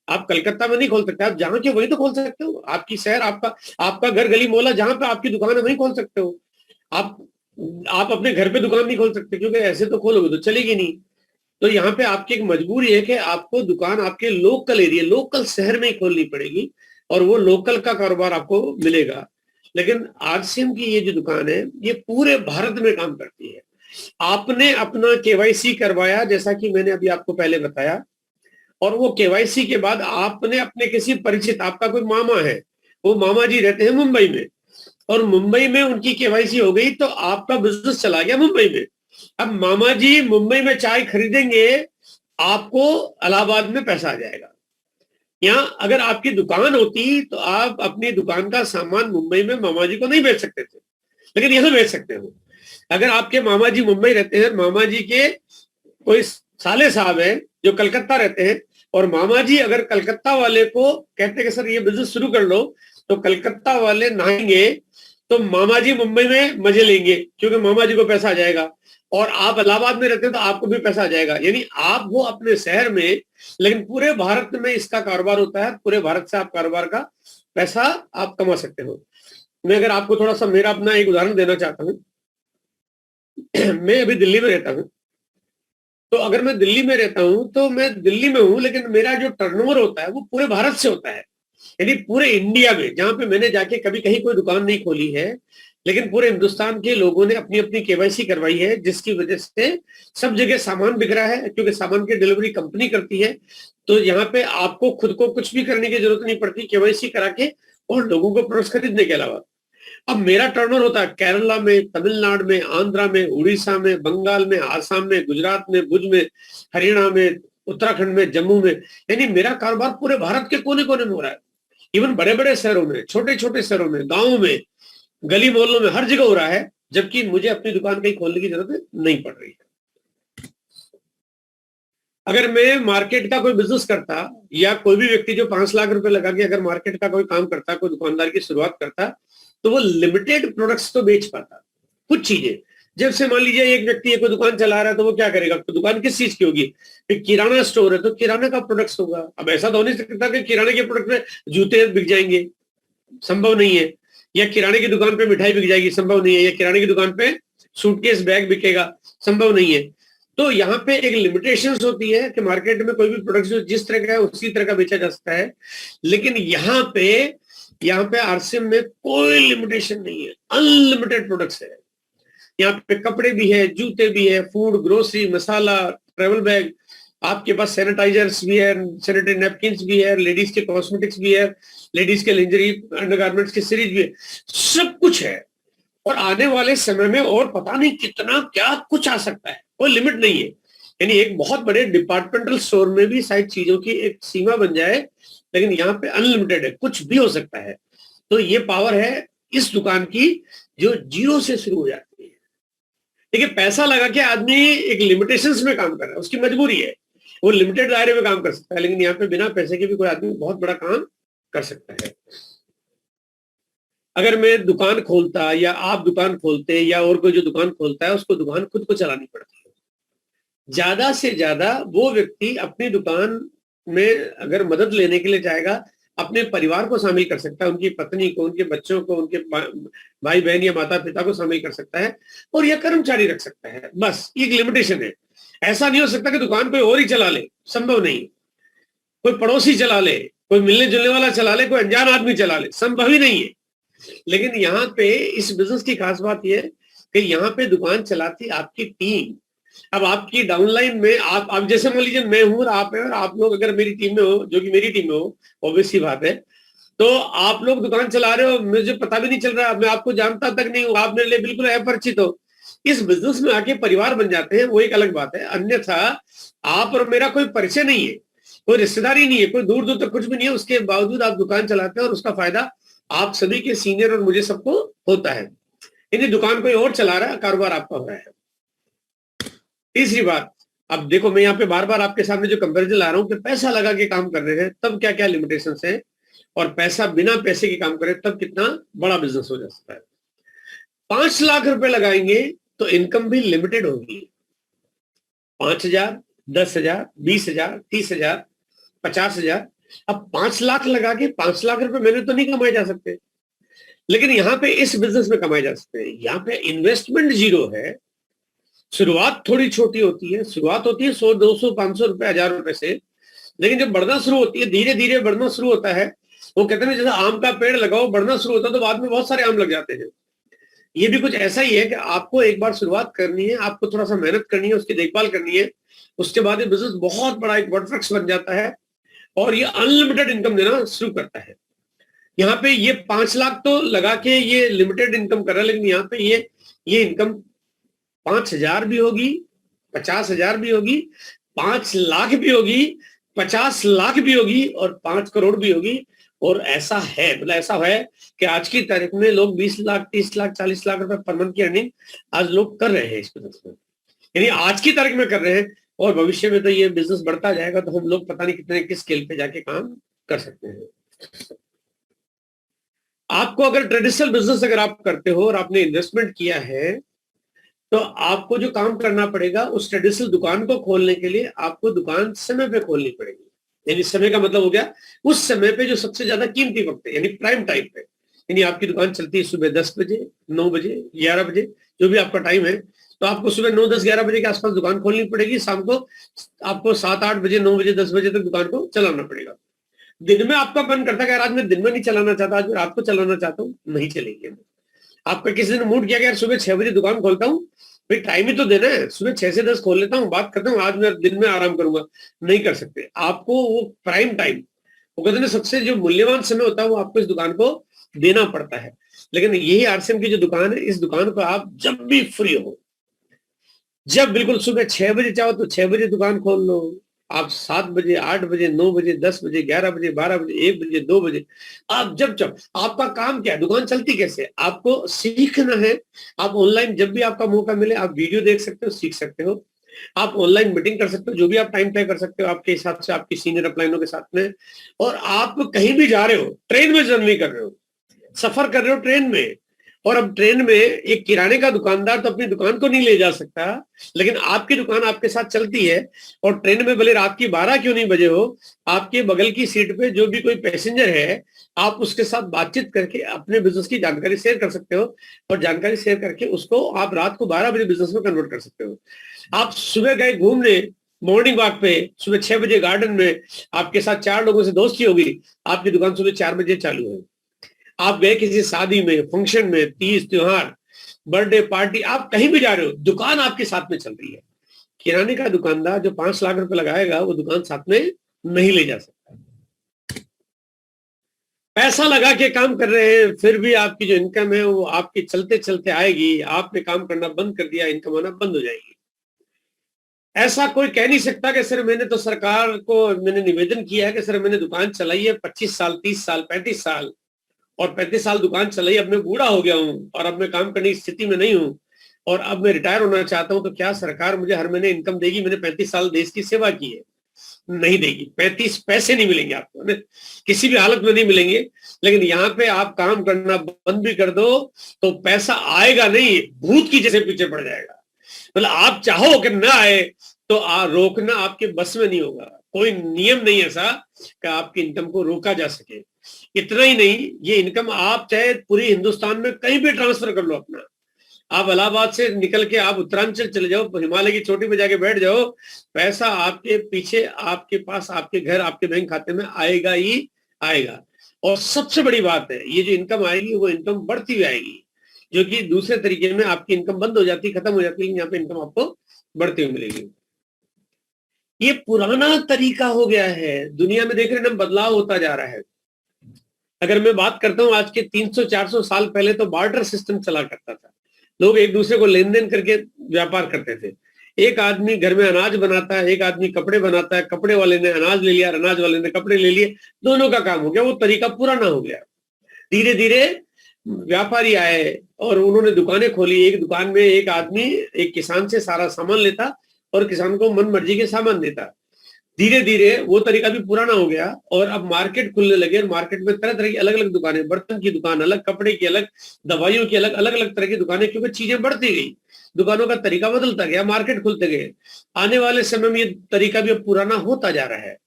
Speaker 1: आप कलकत्ता में नहीं खोल सकते, आप जहां के वही तो खोल सकते हो। आपकी शहर, आपका घर, गली मोहल्ला जहां पे आपकी दुकान है वहीं खोल सकते हो। आप अपने घर पे दुकान नहीं खोल सकते, क्योंकि ऐसे तो खोलोगे तो चलेगी नहीं। तो यहाँ पे आपकी एक मजबूरी है कि आपको दुकान आपके लोकल एरिया, लोकल शहर में ही खोलनी पड़ेगी और वो लोकल का कारोबार आपको मिलेगा। लेकिन आरसीएम की ये जो दुकान है ये पूरे भारत में काम करती है। आपने अपना केवाईसी करवाया, जैसा कि मैंने अभी आपको पहले बताया, और वो केवाईसी के बाद आपने अपने किसी परिचित, आपका कोई मामा है, वो मामा जी रहते हैं मुंबई में, और मुंबई में उनकी केवाईसी हो गई तो आपका बिजनेस चला गया मुंबई में। अब मामा जी मुंबई में चाय खरीदेंगे, आपको इलाहाबाद में पैसा आ जाएगा। यहाँ अगर आपकी दुकान होती तो आप अपनी दुकान का सामान मुंबई में मामा जी को नहीं बेच सकते थे, लेकिन यहाँ बेच सकते हो। अगर आपके मामा जी मुंबई रहते हैं, मामा जी के कोई साले साहब है जो कलकत्ता रहते हैं, और मामा जी अगर कलकत्ता वाले को कहते हैं कि सर ये बिजनेस शुरू कर लो, तो कलकत्ता वाले नहाएंगे तो मामा जी मुंबई में मजे लेंगे, क्योंकि मामा जी को पैसा आ जाएगा। और आप इलाहाबाद में रहते हैं तो आपको भी पैसा आ जाएगा। यानी आप वो अपने शहर में, लेकिन पूरे भारत में इसका कारोबार होता है, पूरे भारत से आप कारोबार का पैसा आप कमा सकते हो। मैं अगर आपको थोड़ा सा मेरा अपना एक उदाहरण देना चाहता हूँ। मैं अभी दिल्ली में रहता हूँ, तो अगर मैं दिल्ली में रहता हूँ तो मैं दिल्ली में हूँ, लेकिन मेरा जो टर्नओवर होता है वो पूरे भारत से होता है। यानी पूरे इंडिया में, जहां पे मैंने जाके कभी कहीं कोई दुकान नहीं खोली है, लेकिन पूरे हिंदुस्तान के लोगों ने अपनी अपनी केवाईसी करवाई है, जिसकी वजह से सब जगह सामान बिक रहा है, क्योंकि सामान की डिलीवरी कंपनी करती है। तो यहाँ पे आपको खुद को कुछ भी करने की जरूरत नहीं पड़ती, केवाईसी करा के और लोगों को प्रोडक्ट्स खरीदने के अलावा। अब मेरा टर्नओवर होता है केरला में, तमिलनाडु में, आंध्रा में, उड़ीसा में, बंगाल में, आसाम में, गुजरात में, भुज में, हरियाणा में, उत्तराखंड में, जम्मू में। यानी मेरा कारोबार पूरे भारत के कोने कोने में हो रहा है। इवन बड़े बड़े शहरों में, छोटे छोटे शहरों में, गांवों में, गली मोहल्लों में, हर जगह हो रहा है, जबकि मुझे अपनी दुकान कहीं खोलने की जरूरत नहीं पड़ रही है। अगर मैं मार्केट का कोई बिजनेस करता, या कोई भी व्यक्ति जो 5 लाख रुपए लगा के अगर मार्केट का कोई काम करता, कोई दुकानदार की शुरुआत करता, तो वो लिमिटेड प्रोडक्ट्स तो बेच पाता, कुछ चीजें। जब से मान लीजिए एक व्यक्ति एक दुकान चला रहा है, तो वो क्या करेगा, तो दुकान किस चीज की होगी, किराना स्टोर है तो किराने का प्रोडक्ट्स होगा। अब ऐसा तो नहीं सकता कि किराने के प्रोडक्ट में जूते बिक जाएंगे, संभव नहीं है। या किराने की दुकान पे मिठाई बिक जाएगी, संभव नहीं है। या किराने की दुकान पे सूटकेस बैग बिकेगा, संभव नहीं है। तो यहाँ पे एक लिमिटेशंस होती है कि मार्केट में कोई भी प्रोडक्ट जो जिस तरह का है उसी तरह का बेचा जा सकता है। लेकिन यहाँ पे आरसीएम में कोई लिमिटेशन नहीं है, अनलिमिटेड प्रोडक्ट्स है। यहाँ पे कपड़े भी है, जूते भी है, फूड, ग्रोसरी, मसाला, ट्रेवल बैग, आपके पास सैनिटाइजर्स भी है, सैनिटरी नैपकिन्स भी है, लेडीज के कॉस्मेटिक्स भी है, लेडीज के लिंजरी अंडरगारमेंट्स की सीरीज भी है, सब कुछ है। और आने वाले समय में और पता नहीं कितना क्या कुछ आ सकता है, कोई लिमिट नहीं है। यानी एक बहुत बड़े डिपार्टमेंटल स्टोर में भी शायद चीजों की एक सीमा बन जाए, लेकिन यहाँ पे अनलिमिटेड है, कुछ भी हो सकता है। तो ये पावर है इस दुकान की, जो जीरो से शुरू हो जाती है। देखिए, पैसा लगा के आदमी एक लिमिटेशंस में काम कर रहा है, उसकी मजबूरी है, वो लिमिटेड दायरे में काम कर सकता है, लेकिन यहाँ पे बिना पैसे के भी कोई आदमी बहुत बड़ा काम कर सकता है। अगर मैं दुकान खोलता या आप दुकान खोलते या और कोई जो दुकान खोलता है, उसको दुकान खुद को चलानी पड़ती है। ज्यादा से ज्यादा वो व्यक्ति अपनी दुकान में अगर मदद लेने के लिए जाएगा, अपने परिवार को शामिल कर सकता है, उनकी पत्नी को, उनके बच्चों को, उनके भाई बहन या माता पिता को शामिल कर सकता है, और यह कर्मचारी रख सकता है। बस एक लिमिटेशन है। ऐसा नहीं हो सकता कि दुकान कोई और ही चला ले, संभव नहीं। कोई पड़ोसी चला ले, कोई मिलने जुलने वाला चला ले, कोई अनजान आदमी चला ले, संभव ही नहीं है। लेकिन यहाँ पे इस बिजनेस की खास बात यह है कि यहाँ पे दुकान चलाती आपकी टीम। अब आपकी डाउनलाइन में आप जैसे मान लीजिए मैं हूं और आप है, और आप लोग अगर मेरी टीम में हो, जो कि मेरी टीम में हो, ऑब्वियस सी बात है, तो आप लोग दुकान चला रहे हो, मुझे पता भी नहीं चल रहा, मैं आपको जानता तक नहीं हूँ, आप मेरे लिए बिल्कुल अपरिचित हो। इस बिजनेस में आके परिवार बन जाते हैं, वो एक अलग बात है। अन्यथा आप और मेरा कोई परिचय नहीं है, कोई रिश्तेदारी नहीं है, कोई दूर दूर तक कुछ भी नहीं है, उसके बावजूद आप दुकान चलाते हैं और उसका फायदा आप सभी के सीनियर और मुझे सबको होता है। यानी दुकान कोई और चला रहा है, कारोबार आपका हो रहा है। तीसरी बात, अब देखो मैं यहाँ पे बार बार आपके सामने जो कंपैरिजन ला रहा हूँ कि पैसा लगा के काम कर रहे हैं तब क्या क्या लिमिटेशंस है, और पैसा बिना पैसे के काम करें तब कितना बड़ा बिजनेस हो जा सकता है। 5 लाख रुपए लगाएंगे तो इनकम भी लिमिटेड होगी। 5,000, 10,000, 20,000, 30,000, 50,000। अब 5 लाख लगा के 5 लाख रुपए मैंने तो नहीं कमाए जा सकते, लेकिन यहाँ पे इस बिजनेस में कमाए जा सकते हैं। यहाँ पे इन्वेस्टमेंट जीरो है, शुरुआत थोड़ी छोटी होती है, शुरुआत होती है 100, 200, 500 रुपए, 1000 रुपए से, लेकिन जब बढ़ना शुरू होती है, धीरे धीरे बढ़ना शुरू होता है। वो कहते हैं जैसे आम का पेड़ लगाओ, बढ़ना शुरू होता है तो बाद में बहुत सारे आम लग जाते हैं। ये भी कुछ ऐसा ही है कि आपको एक बार शुरुआत करनी है, आपको थोड़ा सा मेहनत करनी है, उसकी देखभाल करनी है, उसके बाद ये बिजनेस बहुत बड़ा एक वटवृक्ष बन जाता है और ये अनलिमिटेड इनकम देना शुरू करता है। यहाँ पे ये 5 लाख तो लगा के ये लिमिटेड इनकम कर रहा है, लेकिन यहाँ पे ये इनकम 5,000 भी होगी, 50,000 भी होगी, 5 लाख भी होगी, 50 लाख भी होगी, और 5 करोड़ भी होगी। और ऐसा है, मतलब ऐसा है कि आज की तारीख में लोग 20 लाख, 30 लाख, 40 लाख रुपए पर मंथ की अर्निंग आज लोग कर रहे हैं इस बिजनेस में। यानी आज की तारीख में कर रहे हैं, और भविष्य में तो ये बिजनेस बढ़ता जाएगा, तो हम लोग पता नहीं कितने किस स्केल पे जाके काम कर सकते हैं। आपको अगर ट्रेडिशनल बिजनेस अगर आप करते हो और आपने इन्वेस्टमेंट किया है, तो आपको जो काम करना पड़ेगा उस ट्रेडिशनल दुकान को खोलने के लिए आपको दुकान समय पे खोलनी पड़ेगी। यानी समय का मतलब हो गया उस समय पे जो सबसे ज्यादा कीमती वक्त है, यानी प्राइम टाइम पे। यानी आपकी दुकान चलती है सुबह 10 बजे, 9 बजे, 11 बजे, जो भी आपका टाइम है, तो आपको सुबह 9, 10, 11 बजे के आसपास दुकान खोलनी पड़ेगी। शाम को आपको 7, 8 बजे, 9 बजे, 10 बजे तक दुकान को चलाना पड़ेगा। दिन में आपका मन करता है कि आज मैं दिन में नहीं चलाना चाहता, आज मैं रात को चलाना चाहता हूँ, नहीं चलेगी। आपका किसी दिन मूड किया कि यार सुबह 6 बजे दुकान खोलता हूँ, भाई टाइम ही तो देना है, सुबह 6 से 10 खोल लेता हूँ, बात करता हूँ, आज मैं दिन में आराम करूंगा, नहीं कर सकते। आपको वो प्राइम टाइम, वो कहते हैं सबसे जो मूल्यवान समय होता है, वो आपको इस दुकान को देना पड़ता है। लेकिन यही आरसीएम की जो दुकान है, इस दुकान को आप जब भी फ्री हो, जब बिल्कुल सुबह 6 बजे चाहो तो 6 बजे दुकान खोल लो, आप 7 बजे, 8 बजे, 9 बजे, 10 बजे, 11 बजे, 12 बजे, 1 बजे, 2 बजे, आप जब जब आपका काम क्या है, दुकान चलती कैसे, आपको सीखना है। आप ऑनलाइन जब भी आपका मौका मिले आप वीडियो देख सकते हो, सीख सकते हो। आप ऑनलाइन मीटिंग कर सकते हो, जो भी आप टाइम तय कर सकते हो आपके हिसाब से, आपकी सीनियर अपलाइनों के साथ में। और आप कहीं भी जा रहे हो, ट्रेन में जर्नी कर रहे हो, सफर कर रहे हो ट्रेन में, और अब ट्रेन में एक किराने का दुकानदार तो अपनी दुकान को नहीं ले जा सकता, लेकिन आपकी दुकान आपके साथ चलती है। और ट्रेन में भले रात की 12 क्यों नहीं बजे हो, आपके बगल की सीट पे जो भी कोई पैसेंजर है, आप उसके साथ बातचीत करके अपने बिजनेस की जानकारी शेयर कर सकते हो, और जानकारी शेयर करके उसको आप रात को 12 बजे बिजनेस में कन्वर्ट कर सकते हो। आप सुबह गए घूमने मॉर्निंग वॉक पे, सुबह 6 बजे गार्डन में, आपके साथ 4 लोगों से दोस्ती होगी, आपकी दुकान सुबह 4 बजे चालू है। आप गए किसी शादी में, फंक्शन में, तीज त्योहार, बर्थडे पार्टी, आप कहीं भी जा रहे हो, दुकान आपके साथ में चल रही है। किराने का दुकानदार जो 5 लाख रुपए लगाएगा वो दुकान साथ में नहीं ले जा सकता। पैसा लगा के काम कर रहे हैं फिर भी आपकी जो इनकम है वो आपकी चलते चलते आएगी, आपने काम करना बंद कर दिया, इनकम आना बंद हो जाएगी। ऐसा कोई कह नहीं सकता कि सर मैंने तो सरकार को मैंने निवेदन किया है कि सर मैंने दुकान चलाई है 25 साल, 30 साल, 35 साल, और 35 साल दुकान चलाई, अब मैं बूढ़ा हो गया हूं और अब मैं काम करने की स्थिति में नहीं हूं और अब मैं रिटायर होना चाहता हूं, तो क्या सरकार मुझे हर महीने इनकम देगी? मैंने 35 साल देश की सेवा की है। नहीं देगी। 35 पैसे नहीं मिलेंगे आपको, किसी भी हालत में नहीं मिलेंगे। लेकिन यहाँ पे आप काम करना बंद भी कर दो तो पैसा आएगा नहीं, भूत की जैसे पीछे पड़ जाएगा। मतलब आप चाहो कि ना आए तो रोकना आपके बस में नहीं होगा। कोई नियम नहीं ऐसा कि आपकी इनकम को रोका जा सके। इतना ही नहीं, ये इनकम आप चाहे पूरी हिंदुस्तान में कहीं भी ट्रांसफर कर लो अपना। आप इलाहाबाद से निकल के आप उत्तरांचल चले जाओ, हिमालय की चोटी पे जाके बैठ जाओ, पैसा आपके पीछे, आपके पास, आपके घर, आपके बैंक खाते में आएगा ही आएगा। और सबसे बड़ी बात है, ये जो इनकम आएगी वो इनकम बढ़ती हुई आएगी, जो कि दूसरे तरीके में आपकी इनकम बंद हो जाती, खत्म हो जाती है, यहाँ पे इनकम आपको बढ़ती हुई मिलेगी। ये पुराना तरीका हो गया है, दुनिया में देख रहे हैं बदलाव होता जा रहा है। अगर मैं बात करता हूं आज के 300-400 साल पहले तो बार्टर सिस्टम चला करता था। लोग एक दूसरे को लेन देन करके व्यापार करते थे। एक आदमी घर में अनाज बनाता है, एक आदमी कपड़े बनाता है, कपड़े वाले ने अनाज ले लिया, अनाज वाले ने कपड़े ले लिए, दोनों का काम हो गया। वो तरीका पुराना हो गया। धीरे धीरे व्यापारी आए और उन्होंने दुकानें खोली। एक दुकान में एक आदमी एक किसान से सारा सामान लेता और किसान को मन मर्जी के सामान देता। धीरे धीरे वो तरीका भी पुराना हो गया और अब मार्केट खुलने लगे। मार्केट में तरह तरह की अलग अलग दुकानें, बर्तन की दुकान अलग, कपड़े की अलग, दवाइयों की अलग, अलग अलग तरह की दुकानें, क्योंकि चीजें बढ़ती गई, दुकानों का तरीका बदलता गया, मार्केट खुलते गए। आने वाले समय में ये तरीका भी अब पुराना होता जा रहा है।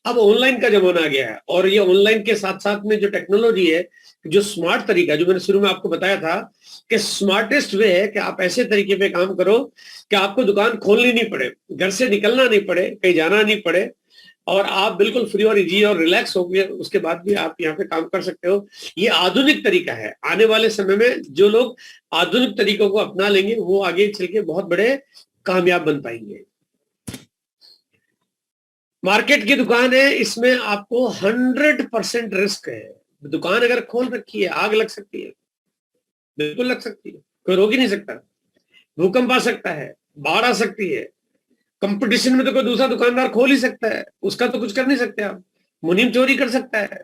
Speaker 1: अब ऑनलाइन का जमाना आ गया है और ये ऑनलाइन के साथ साथ में जो टेक्नोलॉजी है, जो स्मार्ट तरीका, जो मैंने शुरू में आपको बताया था कि स्मार्टेस्ट वे है कि आप ऐसे तरीके पे काम करो कि आपको दुकान खोलनी नहीं पड़े, घर से निकलना नहीं पड़े, कहीं जाना नहीं पड़े, और आप बिल्कुल फ्री और इजी और रिलैक्स हो गए, उसके बाद भी आप यहाँ पे काम कर सकते हो। ये आधुनिक तरीका है। आने वाले समय में जो लोग आधुनिक तरीकों को अपना लेंगे वो आगे चल के बहुत बड़े कामयाब बन पाएंगे। मार्केट की दुकान है, इसमें आपको 100% रिस्क है। दुकान अगर खोल रखी है, आग लग सकती है, बिल्कुल लग सकती है, कोई रोक ही नहीं सकता। भूकंप आ सकता है, बाढ़ आ सकती है। कंपटीशन में तो कोई दूसरा दुकानदार खोल ही सकता है, उसका तो कुछ कर नहीं सकते आप। मुनीम चोरी कर सकता है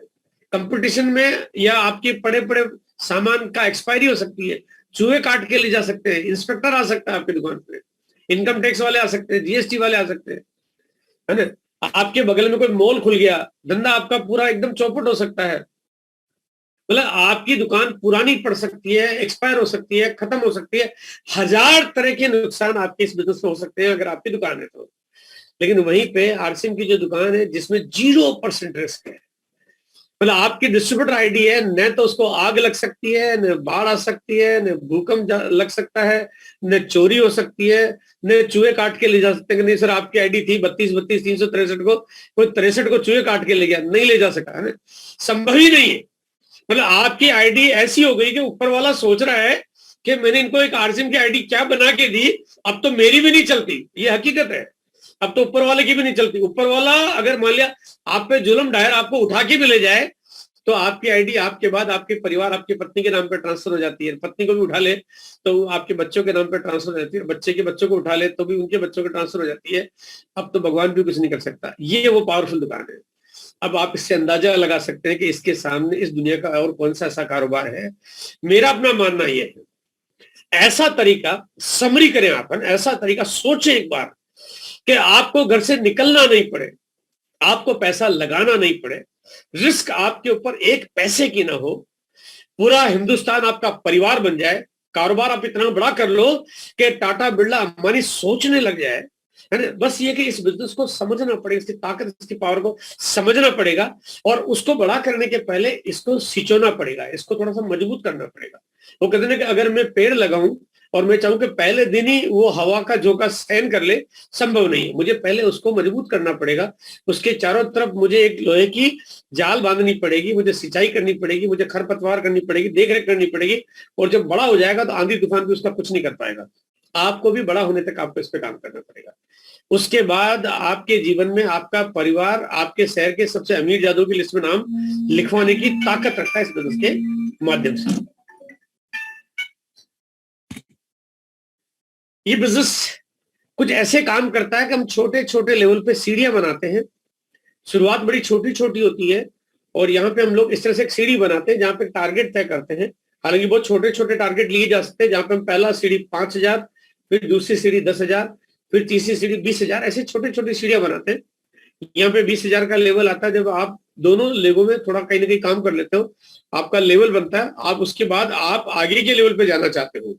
Speaker 1: कंपटीशन में, या आपके पड़े पड़े सामान का एक्सपायरी हो सकती है, चूहे काट के ले जा सकते हैं, इंस्पेक्टर आ सकता है आपकी दुकान पे, इनकम टैक्स वाले आ सकते हैं, जीएसटी वाले आ सकते हैं, है ना। आपके बगल में कोई मॉल खुल गया, धंधा आपका पूरा एकदम चौपट हो सकता है। मतलब आपकी दुकान पुरानी पड़ सकती है, एक्सपायर हो सकती है, खत्म हो सकती है। 1000 तरह के नुकसान आपके इस बिजनेस में हो सकते हैं अगर आपकी दुकान है तो। लेकिन वहीं पे आरसीएम की जो दुकान है जिसमें 0% रिस्क है, मतलब आपकी डिस्ट्रीब्यूटर आईडी है, न तो उसको आग लग सकती है, न बाढ़ आ सकती है, न भूकंप लग सकता है, न चोरी हो सकती है, न चूहे काट के ले जा सकते हैं। नहीं सर आपकी आईडी थी 32-32-363 को, कोई 63 को चूहे काट के ले गया, नहीं ले जा सका, है ना, संभव ही नहीं है। मतलब आपकी आईडी ऐसी हो गई कि ऊपर वाला सोच रहा है कि मैंने इनको एक आरसीएम की आईडी क्या बना के दी, अब तो मेरी भी नहीं चलती। ये हकीकत है, अब तो ऊपर वाले की भी नहीं चलती। ऊपर वाला अगर मान लिया आप पे जुल्म ढायर आपको उठा के भी ले जाए तो आपकी आईडी आपके बाद आपके परिवार, आपकी पत्नी के नाम पे ट्रांसफर हो जाती है। पत्नी को भी उठा ले तो आपके बच्चों के नाम पे ट्रांसफर हो जाती है, बच्चे के बच्चों को उठा ले तो भी उनके बच्चों के ट्रांसफर हो जाती है। अब तो भगवान भी कुछ नहीं कर सकता। ये वो पावरफुल दुकान है। अब आप इससे अंदाजा लगा सकते हैं कि इसके सामने इस दुनिया का और कौन सा ऐसा कारोबार है। मेरा अपना मानना यह है, ऐसा तरीका समरी करें, अपन ऐसा तरीका सोचें एक बार कि आपको घर से निकलना नहीं पड़े, आपको पैसा लगाना नहीं पड़े, रिस्क आपके ऊपर एक पैसे की ना हो, पूरा हिंदुस्तान आपका परिवार बन जाए, कारोबार आप इतना बड़ा कर लो कि टाटा बिरला अंबानी सोचने लग जाए, है ना। बस ये कि इस बिजनेस को समझना पड़ेगा, इसकी ताकत, इसकी पावर को समझना पड़ेगा और उसको बड़ा करने के पहले इसको सिंचोना पड़ेगा, इसको थोड़ा सा मजबूत करना पड़ेगा। वो कहते हैं कि अगर मैं पेड़ लगाऊं और मैं चाहूं कि पहले दिन ही वो हवा का झोंका सहन कर ले, संभव नहीं है। मुझे पहले उसको मजबूत करना पड़ेगा, उसके चारों तरफ मुझे एक लोहे की जाल बांधनी पड़ेगी, मुझे सिंचाई करनी पड़ेगी, मुझे खरपतवार करनी पड़ेगी, देख रेख करनी पड़ेगी, और जब बड़ा हो जाएगा तो आंधी तूफान भी उसका कुछ नहीं कर पाएगा। आपको भी बड़ा होने तक आपको इस पे काम करना पड़ेगा। उसके बाद आपके जीवन में आपका परिवार आपके शहर के सबसे अमीर जादू की लिस्ट में नाम लिखवाने की ताकत रखता है इस बिजनेस के माध्यम से। ये बिजनेस कुछ ऐसे काम करता है कि हम छोटे छोटे लेवल पे सीढ़ियां बनाते हैं। शुरुआत बड़ी छोटी छोटी होती है और यहाँ पे हम लोग इस तरह से एक सीढ़ी बनाते हैं जहाँ पे टारगेट तय करते हैं। हालांकि बहुत छोटे छोटे टारगेट लिए जा सकते हैं, जहाँ पे हम पहला सीढ़ी 5,000, फिर दूसरी सीढ़ी 10,000, फिर तीसरी सीढ़ी 20,000, ऐसे छोटे छोटे सीढ़ियां बनाते हैं। यहाँ पे 20,000 का लेवल आता है। जब आप दोनों लेवल में थोड़ा कहीं ना कहीं काम कर लेते हो, आपका लेवल बनता है। आप उसके बाद आप आगे के लेवल पे जाना चाहते हो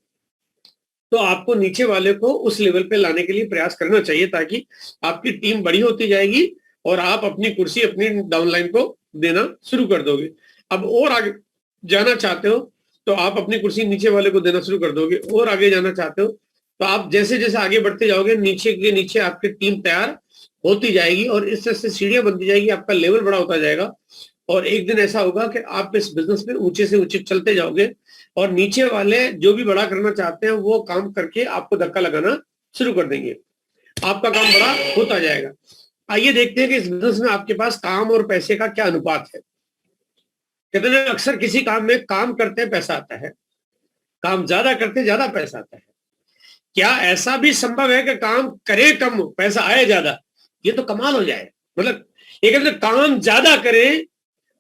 Speaker 1: तो आपको नीचे वाले को उस लेवल पे लाने के लिए प्रयास करना चाहिए, ताकि आपकी टीम बड़ी होती जाएगी और आप अपनी कुर्सी अपनी डाउनलाइन को देना शुरू कर दोगे। अब और आगे जाना चाहते हो तो आप अपनी कुर्सी नीचे वाले को देना शुरू कर दोगे। और आगे जाना चाहते हो तो आप जैसे जैसे आगे बढ़ते जाओगे नीचे के नीचे आपकी टीम तैयार होती जाएगी और इस तरह से सीढ़ियां बनती जाएगी, आपका लेवल बड़ा होता जाएगा। और एक दिन ऐसा होगा कि आप इस बिजनेस में ऊंचे से ऊंचे चलते जाओगे और नीचे वाले जो भी बड़ा करना चाहते हैं वो काम करके आपको धक्का लगाना शुरू कर देंगे, आपका काम बड़ा होता जाएगा। आइए देखते हैं कि इस बिजनेस में आपके पास काम और पैसे का क्या अनुपात है। कितने अक्सर किसी काम में काम करते हैं पैसा आता है, काम ज्यादा करते हैं ज्यादा पैसा आता है। क्या ऐसा भी संभव है कि काम करे कम पैसा आए ज्यादा? ये तो कमाल हो जाए। मतलब एक अंदर काम ज्यादा करे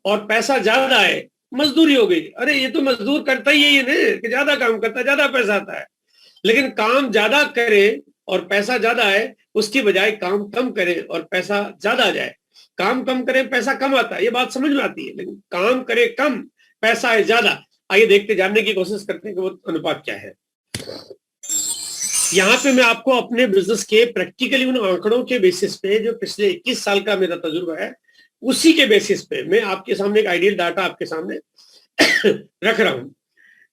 Speaker 1: और पैसा ज्यादा आए, मजदूरी हो गई। अरे ये तो मजदूर करता ही है ना कि ज्यादा काम करता है ज्यादा पैसा आता है। लेकिन काम ज्यादा करे और पैसा ज्यादा आए, उसकी बजाय काम कम करे और पैसा ज्यादा आ जाए। काम कम करे पैसा कम आता है, ये बात समझ में आती है। लेकिन काम करे कम पैसा आए ज्यादा। आइए देखते जानने की कोशिश करते हैं कि वो अनुपात क्या है। यहाँ पे मैं आपको अपने बिजनेस के प्रैक्टिकली उन आंकड़ों के बेसिस पे जो पिछले 21 साल का मेरा तजुर्बा है उसी के बेसिस पे मैं आपके सामने एक आइडियल डाटा आपके सामने रख रहा हूं।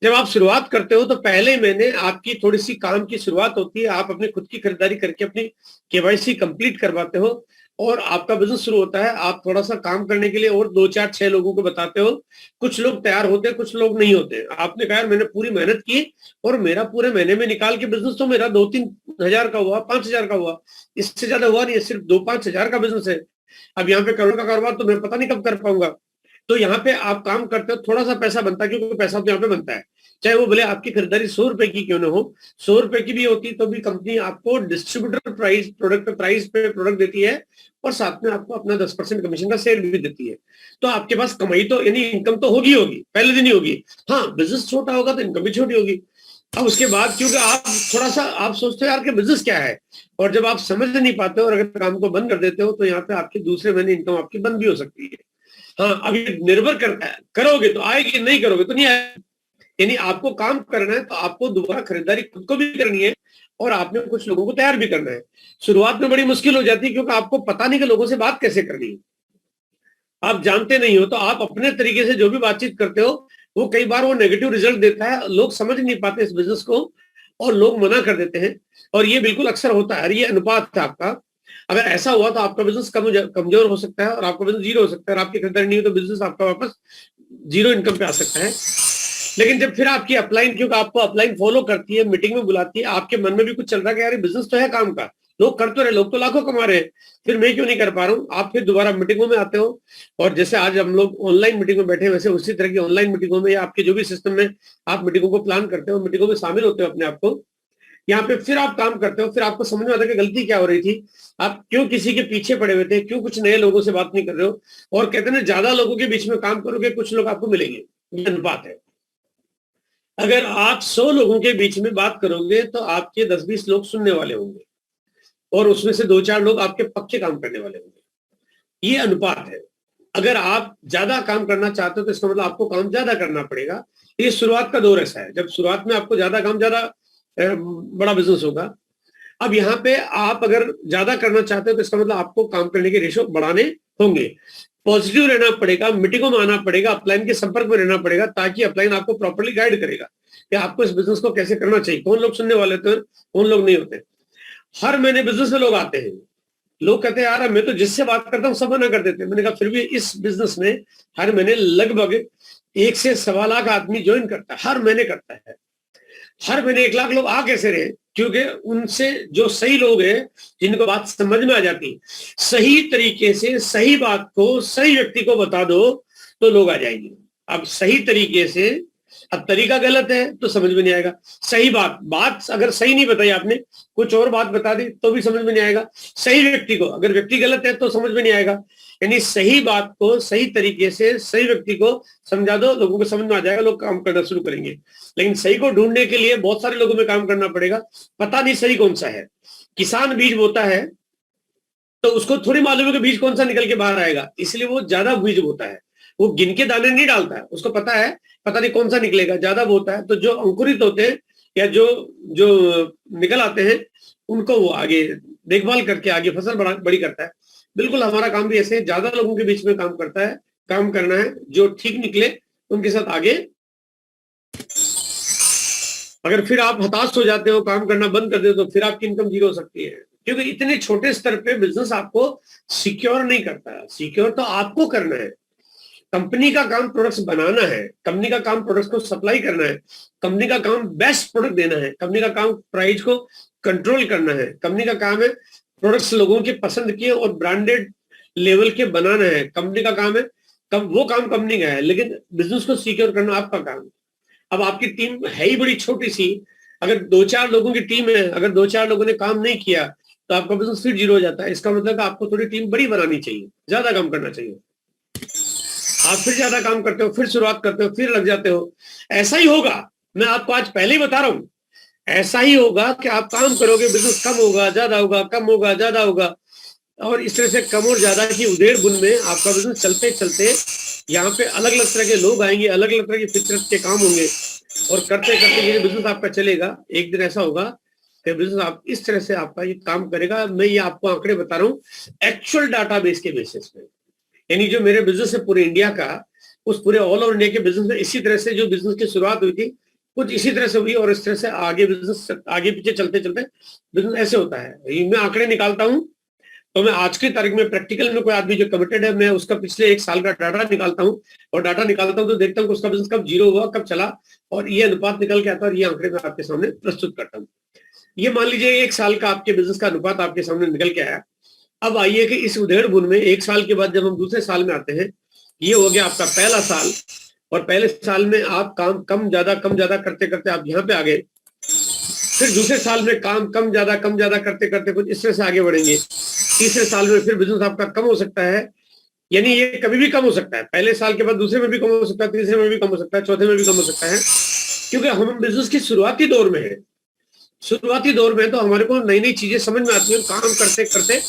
Speaker 1: जब आप शुरुआत करते हो तो पहले मैंने आपकी थोड़ी सी काम की शुरुआत होती है, आप अपनी खुद की खरीदारी करके अपनी केवाईसी कंप्लीट करवाते हो और आपका बिजनेस शुरू होता है। आप थोड़ा सा काम करने के लिए और 2 4 6 लोगों को बताते हो। कुछ लोग तैयार होते हैं, कुछ लोग नहीं होते। आपने कहा मैंने पूरी मेहनत की और मेरा पूरे महीने में निकाल के बिजनेस तो मेरा 2-3 हजार का हुआ, 5,000 का हुआ, इससे ज्यादा हुआ नहीं। सिर्फ 2-5 हजार का बिजनेस है। अब यहाँ पे करोड़ का कारोबार तो मैं पता नहीं कब कर पाऊंगा। तो यहाँ पे आप काम करते हो, थोड़ा सा पैसा बनता है, क्योंकि पैसा तो यहाँ पे बनता है। चाहे वो भले आपकी खरीदारी 100 रुपए की क्यों ना हो, 100 रुपए की भी होती तो भी कंपनी आपको डिस्ट्रीब्यूटर प्राइस प्रोडक्ट प्राइस पे प्रोडक्ट देती है और साथ में आपको अपना 10% कमीशन का सेल भी देती है। तो आपके पास कमाई तो यानी इनकम तो होगी पहले दिन ही होगी। हाँ, बिजनेस छोटा होगा तो इनकम भी छोटी होगी। अब उसके बाद क्योंकि आप थोड़ा सा आप सोचते हो यार कि बिजनेस क्या है, और जब आप समझ नहीं पाते हो और अगर काम को बंद कर देते हो तो यहाँ पे आपकी दूसरे महीने इनकम आपकी बंद भी हो सकती है। हाँ, अभी निर्भर करता है, करोगे तो आएगी, नहीं करोगे तो नहीं आएगी। यानी आपको काम करना है तो आपको दोबारा खरीदारी खुद को भी करनी है और आपने कुछ लोगों को तैयार भी करना है। शुरुआत में बड़ी मुश्किल हो जाती है क्योंकि आपको पता नहीं कि लोगों से बात कैसे करनी है, आप जानते नहीं हो। तो आप अपने तरीके से जो भी बातचीत करते हो वो कई बार वो नेगेटिव रिजल्ट देता है, लोग समझ नहीं पाते इस बिजनेस को और लोग मना कर देते हैं। और ये बिल्कुल अक्सर होता है, ये अनुपात है आपका। अगर ऐसा हुआ तो आपका बिजनेस कमजोर हो सकता है और आपका बिजनेस जीरो हो सकता है। और आपकी खरीदारी नहीं हो तो बिजनेस आपका वापस जीरो इनकम पे आ सकता है। लेकिन जब फिर आपकी अपलाइन, क्योंकि आपको अपलाइन फॉलो करती है, मीटिंग में बुलाती है, आपके मन में भी कुछ चल रहा है कि यार बिजनेस तो है काम का, लोग कर तो रहे, लोग तो लाखों कमा रहे हैं, फिर मैं क्यों नहीं कर पा रहा हूँ। आप फिर दोबारा मीटिंगों में आते हो और जैसे आज हम लोग ऑनलाइन मीटिंग में बैठे हैं वैसे उसी तरह की ऑनलाइन मीटिंगों में या आपके जो भी सिस्टम में आप मीटिंगों को प्लान करते हो, मीटिंगों में शामिल होते हो अपने आप को। यहाँ पे फिर आप काम करते हो, फिर आपको समझ में आता है कि गलती क्या हो रही थी, आप क्यों किसी के पीछे पड़े हुए थे, क्यों कुछ नए लोगों से बात नहीं कर रहे हो। और कहते हैं ज्यादा लोगों के बीच में काम करोगे कुछ लोग आपको मिलेंगे, ये अनुपात है। अगर आप 100 लोगों के बीच में बात करोगे तो आपके 10-20 लोग सुनने वाले होंगे और उसमें से 2-4 लोग आपके पक्के काम करने वाले होंगे। ये अनुपात है। अगर आप ज्यादा काम करना चाहते हो तो इसका मतलब आपको काम ज्यादा करना पड़ेगा। ये शुरुआत का दौर ऐसा है, जब शुरुआत में आपको ज्यादा काम ज्यादा बड़ा बिजनेस होगा। अब यहाँ पे आप अगर ज्यादा करना चाहते हो तो इसका मतलब आपको काम करने के रेशो बढ़ाने होंगे, पॉजिटिव रहना पड़ेगा, मीटिंगों में आना पड़ेगा, अपलाइन के संपर्क में रहना पड़ेगा, ताकि अपलाइन आपको प्रॉपर्ली गाइड करेगा कि आपको इस बिजनेस को कैसे करना चाहिए, कौन लोग सुनने वाले होते हैं, कौन लोग नहीं होते। हर महीने बिजनेस में लोग आते हैं, लोग कहते हैं यार मैं तो जिससे बात करता हूँ सब मना कर देते हैं। मैंने कहा फिर भी इस बिजनेस में हर महीने लगभग 1 से 1.25 लाख आदमी ज्वाइन करता है, हर महीने करता है। हर महीने 1 लाख लोग आ कैसे रहे? क्योंकि उनसे जो सही लोग हैं, जिनको बात समझ में आ जाती, सही तरीके से सही बात को सही व्यक्ति को बता दो तो लोग आ जाएंगे। अब सही तरीके से, अब तरीका गलत है तो समझ में नहीं आएगा। सही बात अगर सही नहीं बताई आपने, कुछ और बात बता दी तो भी समझ में नहीं आएगा। सही व्यक्ति को, अगर व्यक्ति गलत है तो समझ में नहीं आएगा। यानी सही बात को सही तरीके से सही व्यक्ति को समझा दो, लोगों को समझ में आ जाएगा, लोग काम करना शुरू करेंगे। लेकिन सही को ढूंढने के लिए बहुत सारे लोगों में काम करना पड़ेगा। पता नहीं सही कौन सा है। किसान बीज बोता है तो उसको थोड़ी मालूम है कि बीज कौन सा निकल के बाहर आएगा, इसलिए वो ज्यादा बीज बोता है। वो गिन के दाने नहीं डालता है, उसको पता है पता नहीं कौन सा निकलेगा, ज्यादा बोता है। तो जो अंकुरित होते हैं या जो जो निकल आते हैं, उनको वो आगे देखभाल करके आगे फसल बड़ी करता है। बिल्कुल हमारा काम भी ऐसे ज्यादा लोगों के बीच में काम करता है, काम करना है। जो ठीक निकले उनके साथ आगे। अगर फिर आप हताश हो जाते हो, काम करना बंद कर देते हो, तो फिर आपकी इनकम जीरो हो सकती है। क्योंकि इतने छोटे स्तर पे बिजनेस आपको सिक्योर नहीं करता। सिक्योर तो आपको करना है। कंपनी का काम प्रोडक्ट्स बनाना है, कंपनी का काम प्रोडक्ट्स को सप्लाई करना है, कंपनी का काम बेस्ट प्रोडक्ट देना है, कंपनी का काम प्राइस को कंट्रोल करना है, कंपनी का काम है प्रोडक्ट्स लोगों के पसंद किए और ब्रांडेड लेवल के बनाना है, कंपनी का काम है। वो काम कंपनी का है, लेकिन बिजनेस को सिक्योर करना आपका काम है। अब आपकी टीम है ही बड़ी छोटी सी, अगर 2-4 लोगों की टीम है, अगर 2-4 लोगों ने काम नहीं किया तो आपका बिजनेस फिर जीरो हो जाता है। इसका मतलब आपको थोड़ी टीम बड़ी बनानी चाहिए, ज्यादा काम करना चाहिए। आप फिर ज्यादा काम करते हो, फिर शुरुआत करते हो, फिर लग जाते हो। ऐसा ही होगा, मैं आपको आज पहले ही बता रहा हूं, ऐसा ही होगा कि आप काम करोगे, बिजनेस कम होगा ज्यादा होगा, कम होगा ज्यादा होगा, और इस तरह से कम और ज्यादा की उधेड़ बुन में आपका बिजनेस चलते चलते यहाँ पे अलग अलग तरह के लोग आएंगे, अलग अलग तरह की फितरत के काम होंगे, और करते करते ये बिजनेस आपका चलेगा। एक दिन ऐसा होगा कि बिजनेस आप इस तरह से आपका ये काम करेगा। मैं ये आपको आंकड़े बता रहा हूँ एक्चुअल डाटाबेस के बेसिस पे। यानी जो मेरे बिजनेस है पूरे इंडिया का, उस पूरे ऑल ओवर इंडिया के बिजनेस में इसी तरह से जो बिजनेस की शुरुआत हुई थी, कुछ इसी तरह से हुई, और इस तरह से आगे बिजनेस आगे पीछे चलते चलते बिजनेस ऐसे होता है। मैं आंकड़े निकालता हूँ, तो मैं आज की तारीख में प्रैक्टिकल में कोई आदमी जो कमिटेड है, मैं उसका पिछले 1 साल का डाटा निकालता हूँ, और डाटा निकालता हूँ तो देखता हूँ कि उसका बिजनेस कब जीरो हुआ, कब चला, और ये अनुपात निकल के आता है, और ये आंकड़े मैं आपके सामने प्रस्तुत करता हूँ। ये मान लीजिए 1 साल का आपके बिजनेस का अनुपात आपके सामने निकल के आया। अब आइए कि इस उधेड़ बुन में 1 साल के बाद जब हम दूसरे साल में आते हैं, ये हो गया आपका पहला साल, और पहले साल में आप काम कम ज्यादा करते करते आप यहाँ पे आ गए। फिर दूसरे साल में काम कम ज्यादा करते करते कुछ इस तरह से आगे बढ़ेंगे। तीसरे साल में फिर बिजनेस आपका कम हो सकता है, यानी ये कभी भी कम हो सकता है। पहले साल के बाद दूसरे में भी कम हो सकता है, तीसरे में भी कम हो सकता है, चौथे में भी कम हो सकता है, क्योंकि हम बिजनेस की शुरुआती दौर में है। शुरुआती दौर में तो हमारे को नई नई चीजें समझ में आती है, काम करते करते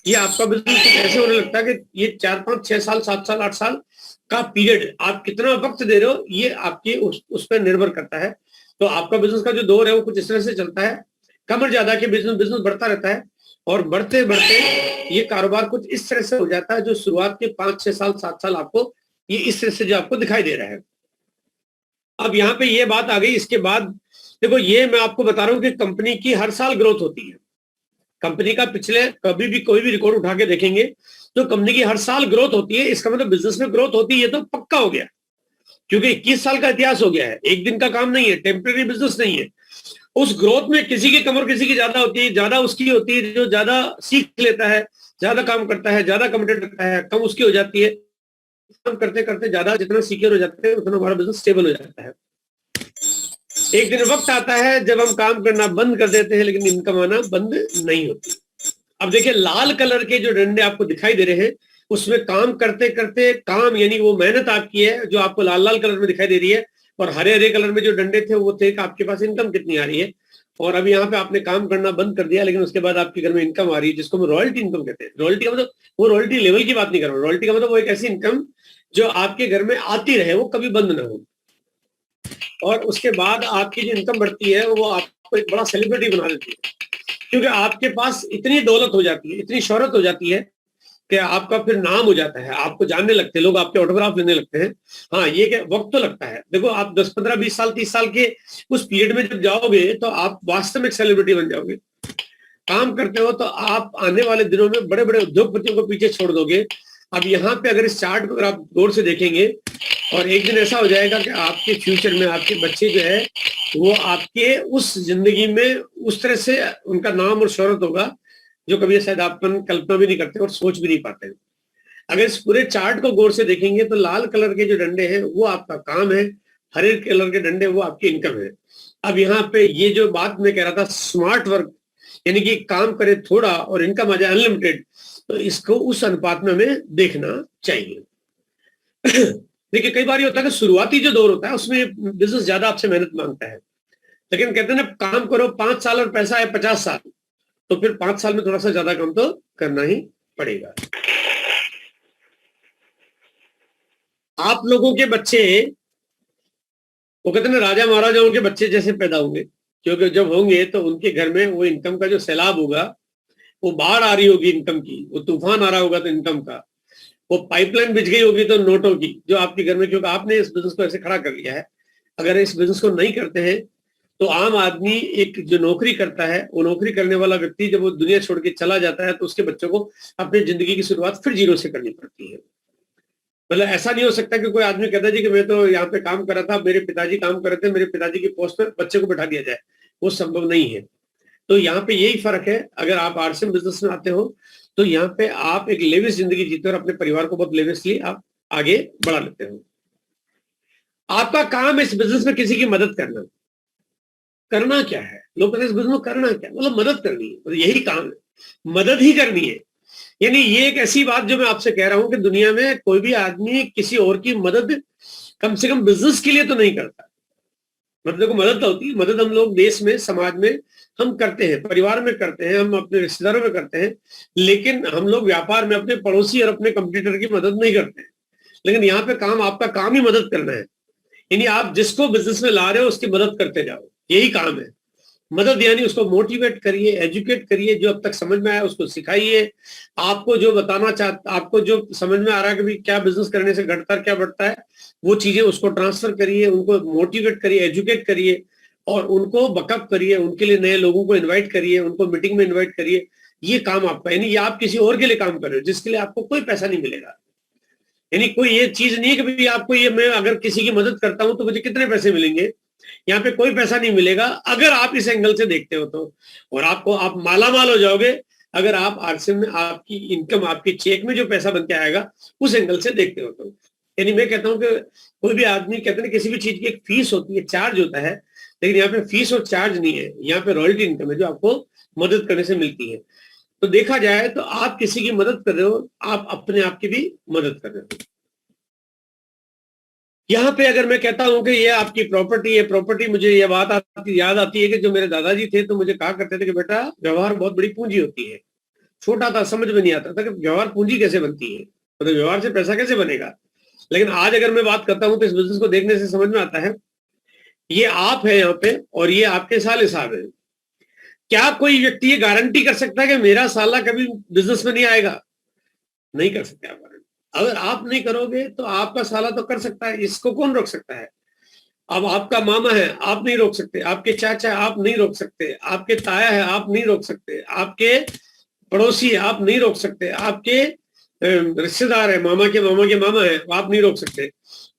Speaker 1: ये आपका बिजनेस कुछ ऐसे होने लगता है कि ये 4, 5, 6 साल, 7 साल, 8 साल का पीरियड आप कितना वक्त दे रहे हो, ये आपके उस पर निर्भर करता है। तो आपका बिजनेस का जो दौर है वो कुछ इस तरह से चलता है, कम और ज्यादा के बिजनेस बढ़ता रहता है, और बढ़ते बढ़ते ये कारोबार कुछ इस तरह से हो जाता है जो शुरुआत के 5, 6 साल, 7 साल आपको ये इस तरह से जो आपको दिखाई दे रहा है। अब यहाँ पे ये बात आ गई। इसके बाद देखो, ये मैं आपको बता रहा हूँ कि कंपनी की हर साल ग्रोथ होती है। कंपनी का पिछले कभी भी कोई भी रिकॉर्ड उठा के देखेंगे तो कंपनी की हर साल ग्रोथ होती है। इसका मतलब बिजनेस में ग्रोथ होती है, ये तो पक्का हो गया, क्योंकि 21 साल का इतिहास हो गया है। एक दिन का काम नहीं है, टेम्परेरी बिजनेस नहीं है। उस ग्रोथ में किसी की कम और किसी की ज्यादा होती है। ज्यादा उसकी होती है जो ज्यादा सीख लेता है, ज्यादा काम करता है, ज्यादा कमिटेड रखता है। कम उसकी हो जाती है, काम करते करते ज्यादा जितना सिक्योर हो जाते हैं उतना हमारा बिजनेस स्टेबल हो जाता है। एक दिन वक्त आता है जब हम काम करना बंद कर देते हैं, लेकिन इनकम आना बंद नहीं होती। अब देखिए, लाल कलर के जो डंडे आपको दिखाई दे रहे हैं, उसमें काम करते करते काम, यानी वो मेहनत आपकी है जो आपको लाल लाल कलर में दिखाई दे रही है, और हरे हरे कलर में जो डंडे थे वो थे कि आपके पास इनकम कितनी आ रही है। और अभी यहाँ पे आपने काम करना बंद कर दिया, लेकिन उसके बाद आपके घर में इनकम आ रही है, जिसको हम रॉयल्टी इनकम कहते हैं। रॉयल्टी का मतलब वो रॉयल्टी लेवल की बात नहीं कर रहा हूँ। रॉयल्टी का मतलब वो एक ऐसी इनकम जो आपके घर में आती रहे, वो कभी बंद ना हो। और उसके बाद आपकी जो इनकम बढ़ती है वो आपको एक बड़ा सेलिब्रिटी बना देती है, क्योंकि आपके पास इतनी दौलत हो जाती है, इतनी शोहरत हो जाती है कि आपका फिर नाम हो जाता है, आपको जानने लगते हैं लोग, आपके ऑटोग्राफ लेने लगते हैं। हाँ, ये क्या वक्त तो लगता है। देखो, आप 10, 15, 20 साल, 30 साल के उस पीरियड में जब जाओगे तो आप वास्तव में एक सेलिब्रिटी बन जाओगे। काम करते हो तो आप आने वाले दिनों में बड़े बड़े उद्योगपतियों को पीछे छोड़ दोगे। अब यहाँ पे अगर इस चार्ट को अगर आप गौर से देखेंगे और एक दिन ऐसा हो जाएगा कि आपके फ्यूचर में आपके बच्चे जो है वो आपके उस जिंदगी में उस तरह से उनका नाम और शोहरत होगा जो कभी शायद अपन कल्पना भी नहीं करते और सोच भी नहीं पाते। अगर इस पूरे चार्ट को गौर से देखेंगे तो लाल कलर के जो डंडे हैं वो आपका काम है, हरे कलर के डंडे वो आपकी इनकम है। अब यहाँ पे ये जो बात मैं कह रहा था स्मार्ट वर्क, यानी कि काम करे थोड़ा और इनकम आ जाए अनलिमिटेड, तो इसको उस अनुपात में हमें देखना चाहिए। देखिए कई बार ये होता है कि शुरुआती जो दौर होता है उसमें बिजनेस ज्यादा आपसे मेहनत मांगता है, लेकिन कहते हैं ना काम करो 5 साल और पैसा है 50 साल, तो फिर 5 साल में थोड़ा सा ज्यादा काम तो करना ही पड़ेगा। आप लोगों के बच्चे, वो कहते हैं राजा महाराजाओं के बच्चे जैसे पैदा होंगे, क्योंकि जब होंगे तो उनके घर में वो इनकम का जो सैलाब होगा, वो बाढ़ आ रही होगी इनकम की, वो तूफान आ रहा होगा तो इनकम का, वो पाइपलाइन बिछ गई होगी तो नोटों की जो आपके घर में, क्योंकि आपने इस बिजनेस को ऐसे खड़ा कर लिया है। अगर इस बिजनेस को नहीं करते हैं तो आम आदमी एक जो नौकरी करता है, वो नौकरी करने वाला व्यक्ति जब वो दुनिया छोड़ के चला जाता है तो उसके बच्चों को अपनी जिंदगी की शुरुआत फिर जीरो से करनी पड़ती है। मतलब ऐसा नहीं हो सकता कि कोई आदमी कहता जी कि मैं तो यहाँ पे काम कर रहा था, मेरे पिताजी काम कर रहे थे, मेरे पिताजी की पोस्ट पर बच्चे को बैठा दिया जाए, वो संभव नहीं है। तो यहाँ पे यही फर्क है। अगर आप आरसीएम बिजनेस में आते हो तो यहाँ पे आप एक लेविश जिंदगी जीते हो और अपने परिवार को बहुत लेविशली आप आगे बढ़ा लेते हो। आपका काम इस बिजनेस में किसी की मदद करना। करना क्या है, लोग कहते हैं इस बिजनेस में करना क्या, मतलब मदद करनी है, मतलब यही काम है, मदद ही करनी है। यानी ये एक ऐसी बात जो मैं आपसे कह रहा हूं कि दुनिया में कोई भी आदमी किसी और की मदद कम से कम बिजनेस के लिए तो नहीं करता। मतलब देखो मदद तो होती है, मदद हम लोग देश में समाज में हम करते हैं, परिवार में करते हैं, हम अपने रिश्तेदारों में करते हैं, लेकिन हम लोग व्यापार में अपने पड़ोसी और अपने कंपटीटर की मदद नहीं करते हैं। लेकिन यहाँ पे काम, आपका काम ही मदद करना है, यानी आप जिसको बिजनेस में ला रहे हो उसकी मदद करते जाओ, यही काम है। मदद यानी उसको मोटिवेट करिए, एजुकेट करिए, जो अब तक समझ में आया उसको सिखाइए, आपको जो बताना चाहता, आपको जो समझ में आ रहा है कि भाई क्या बिजनेस करने से घटता है क्या बढ़ता है, वो चीजें उसको ट्रांसफर करिए, उनको मोटिवेट करिए, एजुकेट करिए और उनको बकअप करिए, उनके लिए नए लोगों को इन्वाइट करिए, उनको मीटिंग में इन्वाइट करिए। ये काम आपका, यानी ये आप किसी और के लिए काम कर रहे हो जिसके लिए आपको कोई पैसा नहीं मिलेगा। यानी कोई ये चीज नहीं है कि भाई आपको ये, मैं अगर किसी की मदद करता हूं तो मुझे कितने पैसे मिलेंगे, यहाँ पे कोई पैसा नहीं मिलेगा अगर आप इस एंगल से देखते हो तो। और आपको, आप माला माल हो जाओगे अगर आप आरसीएम में आपकी इनकम, आपके चेक में जो पैसा बन के आएगा उस एंगल से देखते हो तो। यानी मैं कहता हूँ कि कोई भी आदमी, कहते हैं किसी भी चीज की एक फीस होती है, चार्ज होता है, लेकिन यहाँ पे फीस और चार्ज नहीं है, यहाँ पे रॉयल्टी इनकम है जो आपको मदद करने से मिलती है। तो देखा जाए तो आप किसी की मदद कर रहे हो, आप अपने आप की भी मदद कर रहे हो। यहाँ पे अगर मैं कहता हूँ कि ये आपकी प्रॉपर्टी है, प्रॉपर्टी, मुझे ये बात याद आती है कि जो मेरे दादाजी थे तो मुझे कहा करते थे कि बेटा व्यवहार बहुत बड़ी पूंजी होती है। छोटा था, समझ में नहीं आता था कि व्यवहार पूंजी कैसे बनती है, मतलब व्यवहार से पैसा कैसे बनेगा। लेकिन आज अगर मैं बात करता हूँ तो इस बिजनेस को देखने से समझ में आता है, ये आप है यहाँ पे और ये आपके साले साहब है। क्या कोई व्यक्ति ये गारंटी कर सकता है कि मेरा साला कभी बिजनेस में नहीं आएगा? नहीं कर सकते आप। अगर आप नहीं करोगे तो आपका साला तो कर सकता है, इसको कौन रोक सकता है? अब आपका मामा है, आप नहीं रोक सकते, आपके चाचा है, आप नहीं रोक सकते, आपके ताया है, आप नहीं रोक सकते, आपके पड़ोसी है, आप नहीं रोक सकते, आपके रिश्तेदार है, मामा के मामा है, आप नहीं रोक सकते,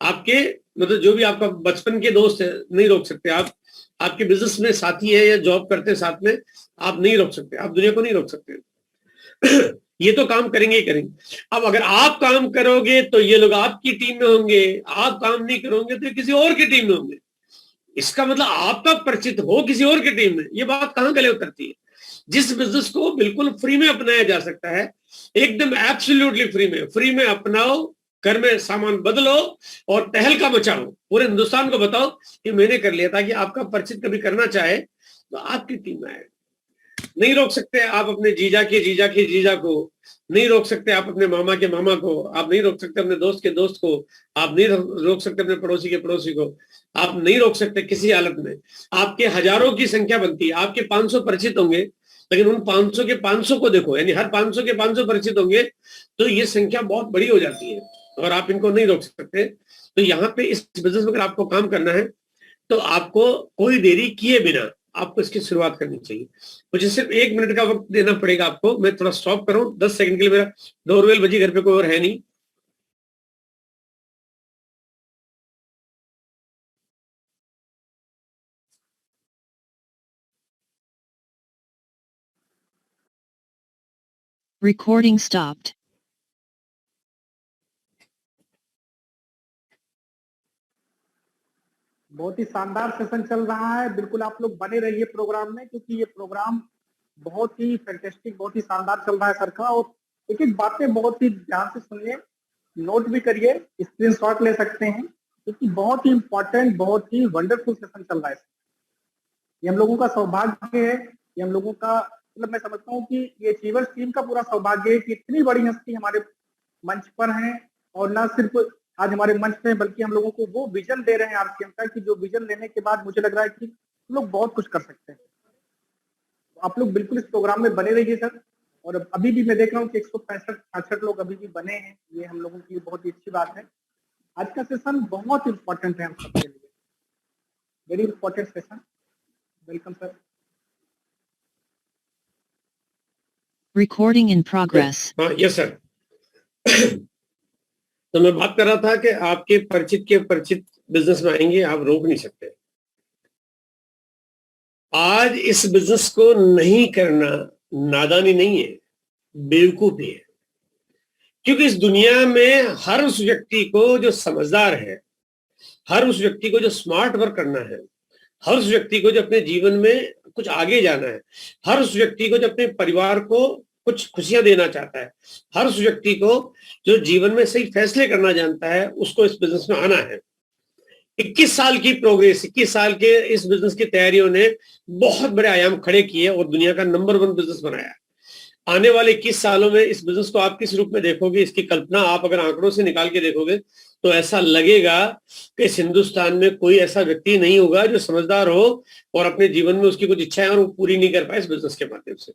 Speaker 1: आपके मतलब जो भी आपका बचपन के दोस्त है नहीं रोक सकते, आप आपके बिजनेस में साथी है या जॉब करते साथ में, आप नहीं रोक सकते, आप दुनिया को नहीं रोक सकते। ये तो काम करेंगे ही करेंगे। अब अगर आप काम करोगे तो ये लोग आपकी टीम में होंगे, आप काम नहीं करोगे तो किसी और की टीम में होंगे। इसका मतलब आपका परिचित हो किसी और की टीम में, ये बात कहां गले उतरती है? जिस बिजनेस को बिल्कुल फ्री में अपनाया जा सकता है, एकदम एब्सोल्युटली फ्री में अपनाओ, घर में सामान बदलो और तहलका मचाओ, पूरे हिंदुस्तान को बताओ कि मैंने कर लिया, ताकि आपका परिचित कभी करना चाहे तो आपकी टीम में आए। नहीं रोक सकते आप अपने जीजा को, नहीं रोक सकते आप अपने मामा के मामा को, आप नहीं रोक सकते अपने दोस्त के दोस्त को, आप नहीं रोक सकते अपने पड़ोसी के पड़ोसी को, आप नहीं रोक सकते किसी हालत में। आपके हजारों की संख्या बनती है, आपके 500 परिचित होंगे, लेकिन उन 500 के 500 को देखो, यानी हर 500 के 500 परिचित होंगे तो ये संख्या बहुत बड़ी हो जाती है और आप इनको नहीं रोक सकते। तो यहाँ पे इस बिजनेस में अगर आपको काम करना है तो आपको कोई देरी किए बिना आपको इसकी शुरुआत करनी चाहिए। मुझे सिर्फ 1 मिनट का वक्त देना पड़ेगा आपको, मैं थोड़ा स्टॉप करूं 10 सेकंड के लिए, मेरा डोरबेल बजी, घर पे कोई और है नहीं।
Speaker 2: Recording stopped.
Speaker 3: बहुत ही शानदार सेशन चल रहा है। बिल्कुल आप लोग बने रहिए प्रोग्राम में, क्योंकि ये प्रोग्राम बहुत ही फैंटास्टिक, बहुत ही शानदार चल रहा है सर का। और एक एक बातें बहुत ही ध्यान से सुनिए, नोट भी करिए, स्क्रीनशॉट ले सकते हैं, क्योंकि बहुत ही इंपॉर्टेंट, बहुत ही वंडरफुल सेशन चल रहा है। ये हम लोगों का सौभाग्य है, ये हम लोगों का मतलब मैं समझता हूँ कि ये अचीवर्स टीम का पूरा सौभाग्य है कि इतनी बड़ी हस्ती हमारे मंच पर है। और ना सिर्फ आज हमारे मंच पे, बल्कि हम लोगों को वो विजन दे रहे हैं आरसीएम का, कि जो विजन लेने के बाद मुझे लग रहा है कि हम लोग बहुत कुछ कर सकते हैं। तो आप लोग बिल्कुल इस प्रोग्राम में बने रहिए सर। और अभी भी मैं देख रहा हूँ कि 165 लोग अभी भी बने हैं, ये हम लोगों के लिए बहुत ही अच्छी बात है। आज का सेशन बहुत इंपॉर्टेंट है हम सबके लिए, very important session. Welcome sir.
Speaker 2: Recording in progress.
Speaker 1: हाँ, यस सर। तो मैं बात कर रहा था कि आपके परिचित के परिचित बिजनेस में आएंगे, आप रोक नहीं सकते। आज इस बिजनेस को नहीं करना नादानी नहीं है, बेवकूफी है। क्योंकि इस दुनिया में हर उस व्यक्ति को जो समझदार है, हर उस व्यक्ति को जो स्मार्ट वर्क करना है, हर उस व्यक्ति को जो अपने जीवन में कुछ आगे जाना है, हर उस व्यक्ति को जो अपने परिवार को कुछ खुशियां देना चाहता है, हर उस व्यक्ति को जो जीवन में सही फैसले करना जानता है, उसको इस बिजनेस में आना है। 21 साल की प्रोग्रेस, 21 साल के इस बिजनेस की तैयारियों ने बहुत बड़े आयाम खड़े किए और दुनिया का नंबर 1 बिजनेस बनाया। आने वाले 21 सालों में इस बिजनेस को आप किस रूप में देखोगे, इसकी कल्पना आप अगर आंकड़ों से निकाल के देखोगे तो ऐसा लगेगा कि इस हिंदुस्तान में कोई ऐसा व्यक्ति नहीं होगा जो समझदार हो और अपने जीवन में उसकी कुछ इच्छाएं और वो पूरी नहीं कर पाए इस बिजनेस के माध्यम से।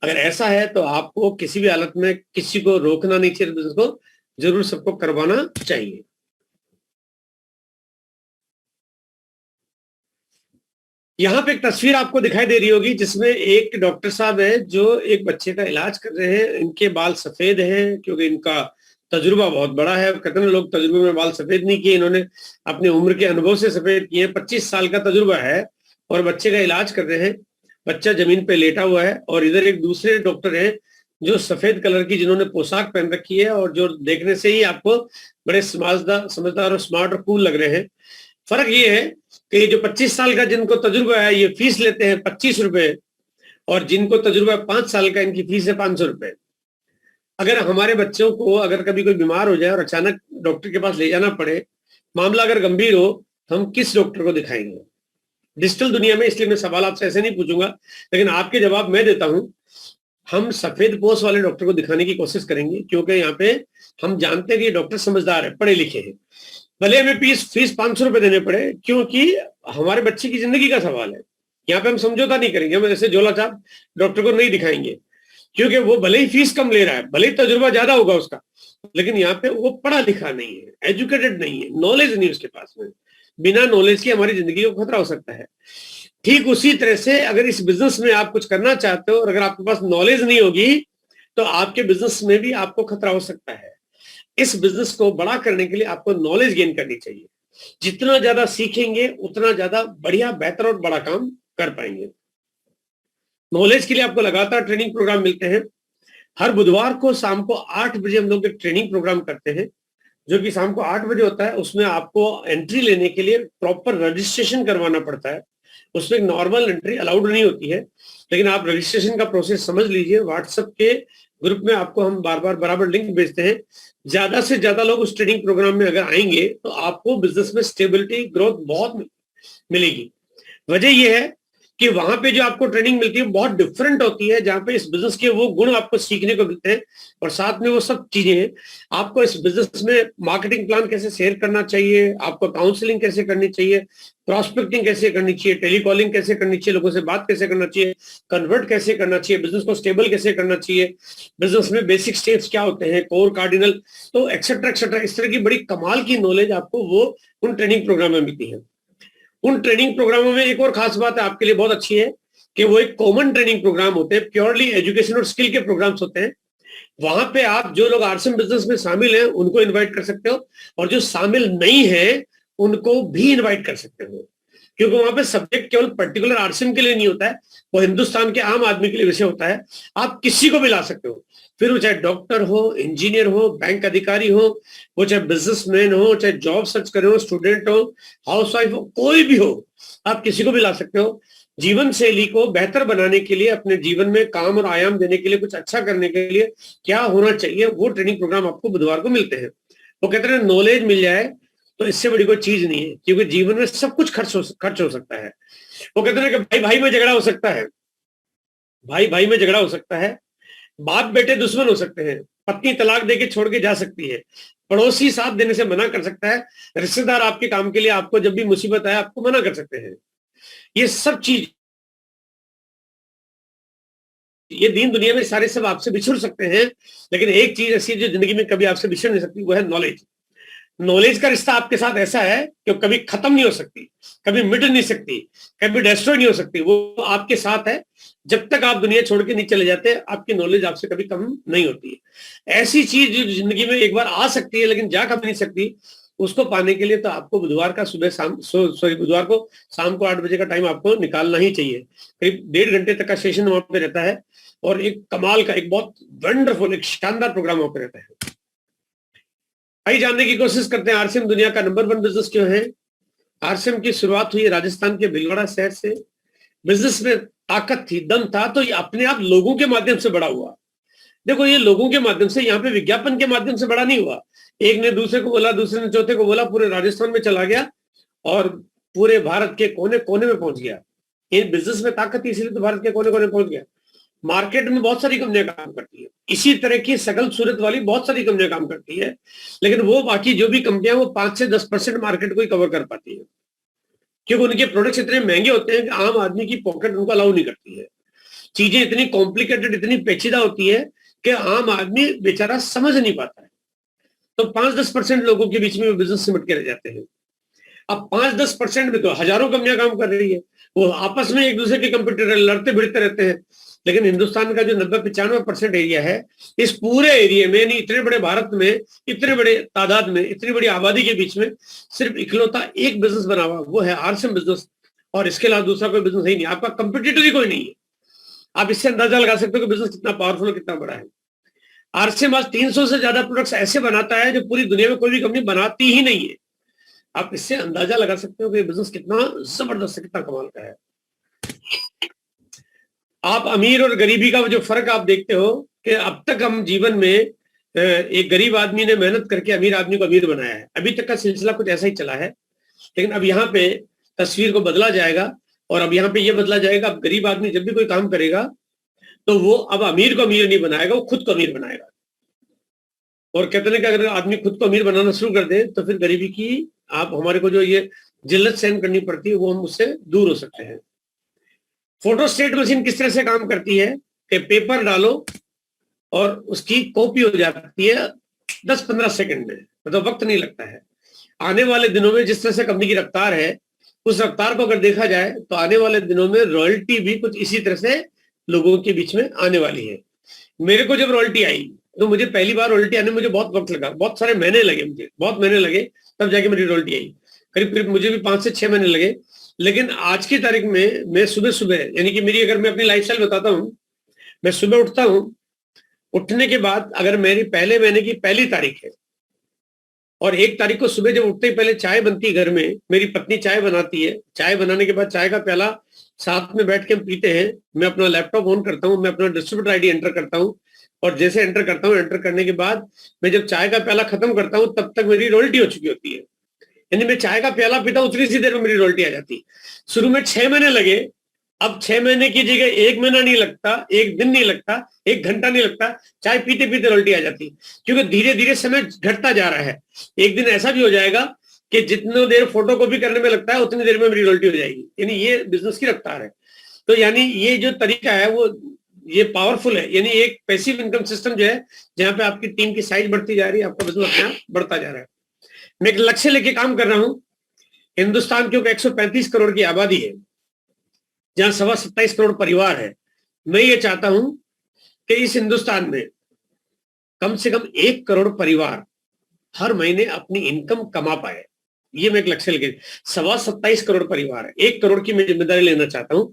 Speaker 1: अगर ऐसा है तो आपको किसी भी हालत में किसी को रोकना नहीं चाहिए, बिजनेस को जरूर सबको करवाना चाहिए। यहाँ पे एक तस्वीर आपको दिखाई दे रही होगी जिसमें एक डॉक्टर साहब है जो एक बच्चे का इलाज कर रहे हैं। इनके बाल सफेद हैं क्योंकि इनका तजुर्बा बहुत बड़ा है। कितने लोग तजुर्बे में बाल सफेद नहीं किए, इन्होंने अपने उम्र के अनुभव से सफेद किए। 25 साल का तजुर्बा है और बच्चे का इलाज कर रहे हैं। बच्चा जमीन पे लेटा हुआ है और इधर एक दूसरे डॉक्टर हैं जो सफेद कलर की, जिन्होंने पोशाक पहन रखी है और जो देखने से ही आपको बड़े समझदार और स्मार्ट और कूल लग रहे हैं। फर्क ये है कि ये जो 25 साल का जिनको तजुर्बा है ये फीस लेते हैं 25 रुपए, और जिनको तजुर्बा 5 साल का इनकी फीस है 500 रुपए। अगर हमारे बच्चों को अगर कभी कोई बीमार हो जाए और अचानक डॉक्टर के पास ले जाना पड़े, मामला अगर गंभीर हो, तो हम किस डॉक्टर को दिखाएंगे? डिजिटल दुनिया में, इसलिए मैं सवाल आपसे ऐसे नहीं पूछूंगा, लेकिन आपके जवाब मैं देता हूं। हम सफेद पोश वाले डॉक्टर को दिखाने की कोशिश करेंगे, क्योंकि यहाँ पे हम जानते हैं कि डॉक्टर समझदार है, पढ़े लिखे हैं। भले हमें फीस 500 रुपए देने पड़े, क्योंकि हमारे बच्चे की जिंदगी का सवाल है। यहाँ पे हम समझौता नहीं करेंगे, हम ऐसे झोला छाप डॉक्टर को नहीं दिखाएंगे, क्योंकि वो भले ही फीस कम ले रहा है, भले ही तजुर्बा ज्यादा होगा उसका, लेकिन यहाँ पे वो पढ़ा लिखा नहीं है, एजुकेटेड नहीं है, नॉलेज नहीं उसके पास में। बिना नॉलेज के हमारी जिंदगी को खतरा हो सकता है। ठीक उसी तरह से अगर इस बिजनेस में आप कुछ करना चाहते हो और अगर आपके पास नॉलेज नहीं होगी तो आपके बिजनेस में भी आपको खतरा हो सकता है। इस बिजनेस को बड़ा करने के लिए आपको नॉलेज गेन करनी चाहिए। जितना ज्यादा सीखेंगे उतना ज्यादा बढ़िया, बेहतर और बड़ा काम कर पाएंगे। नॉलेज के लिए आपको लगातार ट्रेनिंग प्रोग्राम मिलते हैं। हर बुधवार को शाम को 8 बजे हम लोग एक ट्रेनिंग प्रोग्राम करते हैं, जो कि शाम को 8 बजे होता है। उसमें आपको एंट्री लेने के लिए प्रॉपर रजिस्ट्रेशन करवाना पड़ता है। उसमें नॉर्मल एंट्री अलाउड नहीं होती है, लेकिन आप रजिस्ट्रेशन का प्रोसेस समझ लीजिए। व्हाट्सएप के ग्रुप में आपको हम बार बार बराबर लिंक भेजते हैं। ज्यादा से ज्यादा लोग उस ट्रेनिंग प्रोग्राम में अगर आएंगे तो आपको बिजनेस में स्टेबिलिटी, ग्रोथ बहुत मिलेगी। वजह यह है कि वहां पे जो आपको ट्रेनिंग मिलती है बहुत डिफरेंट होती है, जहां पे इस बिजनेस के वो गुण आपको सीखने को मिलते हैं और साथ में वो सब चीजें हैं। आपको इस बिजनेस में मार्केटिंग प्लान कैसे शेयर करना चाहिए, आपको काउंसलिंग कैसे करनी चाहिए, प्रॉस्पेक्टिंग कैसे करनी चाहिए, टेलीकॉलिंग कैसे करनी चाहिए, लोगों से बात कैसे करना चाहिए, कन्वर्ट कैसे करना चाहिए, बिजनेस को स्टेबल कैसे करना चाहिए, बिजनेस में बेसिक स्टेप्स क्या होते हैं, कोर कार्डिनल, तो एक्सेट्रा एक्सेट्रा। इस तरह की बड़ी कमाल की नॉलेज आपको वो उन ट्रेनिंग प्रोग्राम में मिलती है। उन ट्रेनिंग प्रोग्रामों में एक और खास बात है आपके लिए बहुत अच्छी है कि वो एक कॉमन ट्रेनिंग प्रोग्राम होते हैं, प्योरली एजुकेशन और स्किल के प्रोग्राम्स होते हैं। वहां पे आप जो लोग आरसीएम बिजनेस में शामिल हैं उनको इनवाइट कर सकते हो, और जो शामिल नहीं है उनको भी इनवाइट कर सकते हो, क्योंकि वहां पे सब्जेक्ट केवल पर्टिकुलर आरसीएम के लिए नहीं होता है, वो हिंदुस्तान के आम आदमी के लिए विषय होता है। आप किसी को भी ला सकते हो। फिर वो चाहे डॉक्टर हो, इंजीनियर हो, बैंक अधिकारी हो, वो चाहे बिजनेसमैन हो, चाहे जॉब सर्च करे हो, स्टूडेंट हो, हाउसवाइफ हो, कोई भी हो, आप किसी को भी ला सकते हो। जीवन शैली को बेहतर बनाने के लिए, अपने जीवन में काम और आयाम देने के लिए, कुछ अच्छा करने के लिए क्या होना चाहिए, वो ट्रेनिंग प्रोग्राम आपको बुधवार को मिलते हैं। वो कहते हैं नॉलेज मिल जाए तो इससे बड़ी कोई चीज नहीं है, क्योंकि जीवन में सब कुछ खर्च हो सकता है। वो कहते हैं कि भाई भाई में झगड़ा हो सकता है, भाई भाई में झगड़ा हो सकता है, बाप बेटे दुश्मन हो सकते हैं, पत्नी तलाक देके छोड़ के जा सकती है, पड़ोसी साथ देने से मना कर सकता है, रिश्तेदार आपके काम के लिए आपको जब भी मुसीबत आए आपको मना कर सकते हैं। ये सब चीज, ये दीन दुनिया में सारे सब आपसे बिछुड़ सकते हैं, लेकिन एक चीज ऐसी है जो जिंदगी में कभी आपसे बिछड़ नहीं सकती, वो है नॉलेज। नॉलेज का रिश्ता आपके साथ ऐसा है कि कभी खत्म नहीं हो सकती, कभी मिट नहीं सकती, कभी डिस्ट्रॉय नहीं हो सकती, वो आपके साथ है। जब तक आप दुनिया छोड़ के नहीं चले जाते, आपकी नॉलेज आपसे कभी कम नहीं होती है। ऐसी चीज जो जिंदगी में एक बार आ सकती है लेकिन जा कभी नहीं सकती, उसको पाने के लिए तो आपको बुधवार का सुबह शाम बुधवार को शाम को 8 बजे का टाइम आपको निकालना ही चाहिए। करीब 1.5 घंटे तक का सेशन वहां पे रहता है, और एक कमाल का, एक बहुत वंडरफुल, एक शानदार प्रोग्राम वहां पे रहता है। आइए जानने की कोशिश करते हैं आरसीएम दुनिया का नंबर 1 बिजनेस क्यों है। आरसीएम की शुरुआत हुई राजस्थान के भीलवाड़ा शहर से। बिजनेस में ताकत थी, दम था, तो ये अपने आप लोगों के माध्यम से बड़ा हुआ। देखो, ये लोगों के माध्यम से, यहाँ पे विज्ञापन के माध्यम से बड़ा नहीं हुआ। एक ने दूसरे को बोला, दूसरे ने चौथे को बोला, पूरे राजस्थान में चला गया और पूरे भारत के कोने कोने में पहुंच गया। ये बिजनेस में ताकत थी, इसलिए तो भारत के कोने कोने पहुंच गया। मार्केट में बहुत सारी कंपनियां काम करती है, इसी तरह की सकल सूरत वाली बहुत सारी कंपनियां काम करती है, लेकिन वो बाकी जो भी कंपनियां, वो 5 से 10% मार्केट को ही कवर कर पाती है, क्योंकि उनके प्रोडक्ट्स इतने महंगे होते हैं कि आम आदमी की पॉकेट उनको अलाउ नहीं करती है। चीजें इतनी कॉम्प्लिकेटेड, इतनी पेचीदा होती है कि आम आदमी बेचारा समझ नहीं पाता है। तो 5-10% लोगों के बीच में बिजनेस सिमट के रह जाते हैं। अब 5-10% में तो हजारों कंपनियां काम कर रही है, वो आपस में एक दूसरे के कंप्यूटर लड़ते भिड़ते रहते हैं। लेकिन हिंदुस्तान का जो 90-95% एरिया है, इस पूरे एरिया में, नहीं इतने बड़े भारत में, इतने बड़े तादाद में, इतनी बड़ी आबादी के बीच में सिर्फ इकलौता एक बिजनेस बना हुआ, वो है आरसीएम बिजनेस। और इसके अलावा दूसरा कोई बिजनेस ही नहीं, आपका कंपिटिटर ही कोई नहीं है। आप इससे अंदाजा लगा सकते हो कि बिजनेस कितना पावरफुल, कितना बड़ा है। आरसीएम आज 300 से ज्यादा प्रोडक्ट्स ऐसे बनाता है जो पूरी दुनिया में कोई भी कंपनी बनाती ही नहीं है। आप इससे अंदाजा लगा सकते हो कि बिजनेस कितना जबरदस्त है, कितना कमाल का है। आप अमीर और गरीबी का जो फर्क आप देखते हो कि अब तक हम जीवन में एक गरीब आदमी ने मेहनत करके अमीर आदमी को अमीर बनाया है, अभी तक का सिलसिला कुछ ऐसा ही चला है। लेकिन अब यहाँ पे तस्वीर को बदला जाएगा, और अब यहाँ पे ये बदला जाएगा, अब गरीब आदमी जब भी कोई काम करेगा तो वो अब अमीर को अमीर नहीं बनाएगा, वो खुद को अमीर बनाएगा। और कहते हैं कि अगर आदमी खुद को अमीर बनाना शुरू कर दे तो फिर गरीबी की, आप हमारे को जो ये जिल्लत सहन करनी पड़ती है, वो हम उससे दूर हो सकते हैं। फोटोस्टेट मशीन किस तरह से काम करती है कि पेपर डालो और उसकी कॉपी हो जाती है 10-15 सेकंड में, मतलब वक्त नहीं लगता है। आने वाले दिनों में जिस तरह से कंपनी की रफ्तार है, उस रफ्तार को अगर देखा जाए तो आने वाले दिनों में रॉयल्टी भी कुछ इसी तरह से लोगों के बीच में आने वाली है। मेरे को जब रॉयल्टी आई तो मुझे पहली बार रॉयल्टी आने में मुझे बहुत वक्त लगा, बहुत सारे महीने लगे, मुझे बहुत महीने लगे, तब जाके मेरी रॉयल्टी आई। करीब करीब मुझे भी 5 से 6 महीने लगे। लेकिन आज की तारीख में मैं सुबह सुबह, यानी कि मेरी, अगर मैं अपनी लाइफस्टाइल बताता हूँ, मैं सुबह उठता हूँ, उठने के बाद अगर मेरी पहले महीने की पहली तारीख है और 1 तारीख को सुबह जब उठते ही पहले चाय बनती घर में, मेरी पत्नी चाय बनाती है, चाय बनाने के बाद चाय का प्याला साथ में बैठ के हम पीते हैं, मैं अपना लैपटॉप ऑन करता हूँ, मैं अपना डिस्ट्रीब्यूटर आईडी एंटर करता हूँ, और जैसे एंटर करता हूँ, एंटर करने के बाद मैं जब चाय का प्याला खत्म करता हूँ तब तक मेरी रॉयल्टी हो चुकी होती है। यानी मैं चाय का प्याला पीता हूँ, उतनी सी देर में मेरी रॉयल्टी आ जाती। शुरू में 6 महीने लगे, अब 6 महीने की जगह 1 महीना नहीं लगता, 1 दिन नहीं लगता, 1 घंटा नहीं लगता, चाय पीते पीते रॉयल्टी आ जाती, क्योंकि धीरे धीरे समय घटता जा रहा है। एक दिन ऐसा भी हो जाएगा कि जितनी देर फोटो कॉपी करने में लगता है उतनी देर में मेरी रॉयल्टी हो जाएगी। यानी ये बिजनेस की रफ्तार है। तो यानी ये जो तरीका है वो ये पावरफुल है। यानी एक पैसिव इनकम सिस्टम जो है, जहां पे आपकी टीम की साइज बढ़ती जा रही है, आपका बिजनेस अपने आप बढ़ता जा रहा है। मैं एक लक्ष्य लेके काम कर रहा हूं। हिंदुस्तान की 135 करोड़ की आबादी है, जहां 27 करोड़ परिवार है। मैं ये चाहता हूं कि इस हिंदुस्तान में कम से कम 1 करोड़ परिवार हर महीने अपनी इनकम कमा पाए। ये मैं एक लक्ष्य लेके 27.25 करोड़ परिवार है, 1 करोड़ की मैं जिम्मेदारी लेना चाहता हूं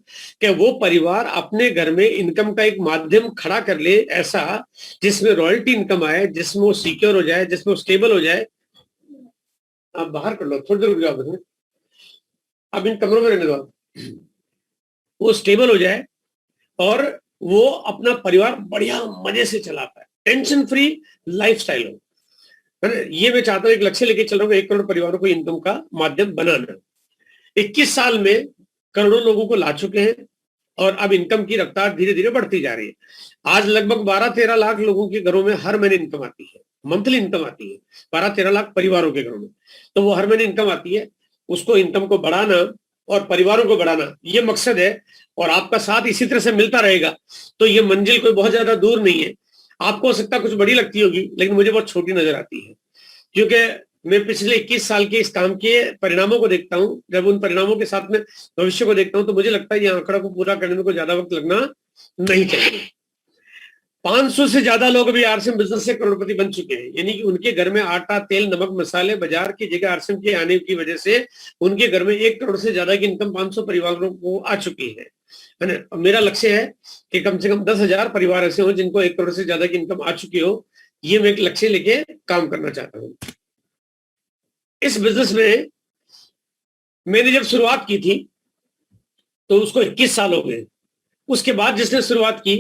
Speaker 1: कि वो परिवार अपने घर में इनकम का एक माध्यम खड़ा कर ले, ऐसा जिसमें रॉयल्टी इनकम आए, जिसमें वो सिक्योर हो जाए, जिसमें वो स्टेबल हो जाए। आप बाहर कर लो, थोड़ी देर रुक जाओ, अब इन कमरों में रहने दो, वो स्टेबल हो जाए और वो अपना परिवार बढ़िया मजे से चला पाए, टेंशन फ्री लाइफस्टाइल हो, है ना। ये मैं चाहता हूँ, एक लक्ष्य लेके चल रहा हूँ, 1 करोड़ परिवारों को इनकम का माध्यम बनाना। 21 साल में करोड़ों लोगों को ला चुके हैं और अब इनकम की रफ्तार धीरे धीरे बढ़ती जा रही है। आज लगभग 12-13 लाख लोगों के घरों में हर महीने इनकम आती है, मंथली इनकम आती है 12-13 लाख परिवारों के घरों में। तो वो हर महीने इनकम आती है, उसको इनकम को बढ़ाना और परिवारों को बढ़ाना, ये मकसद है। और आपका साथ इसी तरह से मिलता रहेगा तो ये मंजिल कोई बहुत ज्यादा दूर नहीं है। आपको हो सकता कुछ बड़ी लगती होगी, लेकिन मुझे बहुत छोटी नजर आती है, क्योंकि मैं पिछले 21 साल के इस काम के परिणामों को देखता हूं। जब उन परिणामों के साथ में भविष्य को देखता हूं तो मुझे लगता है ये आंकड़ा को पूरा करने में कोई ज्यादा वक्त लगना नहीं चाहिए। 500 से ज्यादा लोग अभी आरसीएम बिजनेस से करोड़पति बन चुके हैं, यानी कि उनके घर में आटा, तेल, नमक, मसाले बाजार की जगह आरसीएम के आने की वजह से उनके घर में 1 करोड़ से ज्यादा की इनकम 500 परिवारों को आ चुकी है ना। मेरा लक्ष्य है कि कम से कम 10,000 परिवार ऐसे हो जिनको 1 करोड़ से ज्यादा की इनकम आ चुकी हो। ये मैं एक लक्ष्य लेके काम करना चाहता हूँ। इस बिजनेस में मैंने जब शुरुआत की थी तो उसको 21 साल हो गए। उसके बाद जिसने शुरुआत की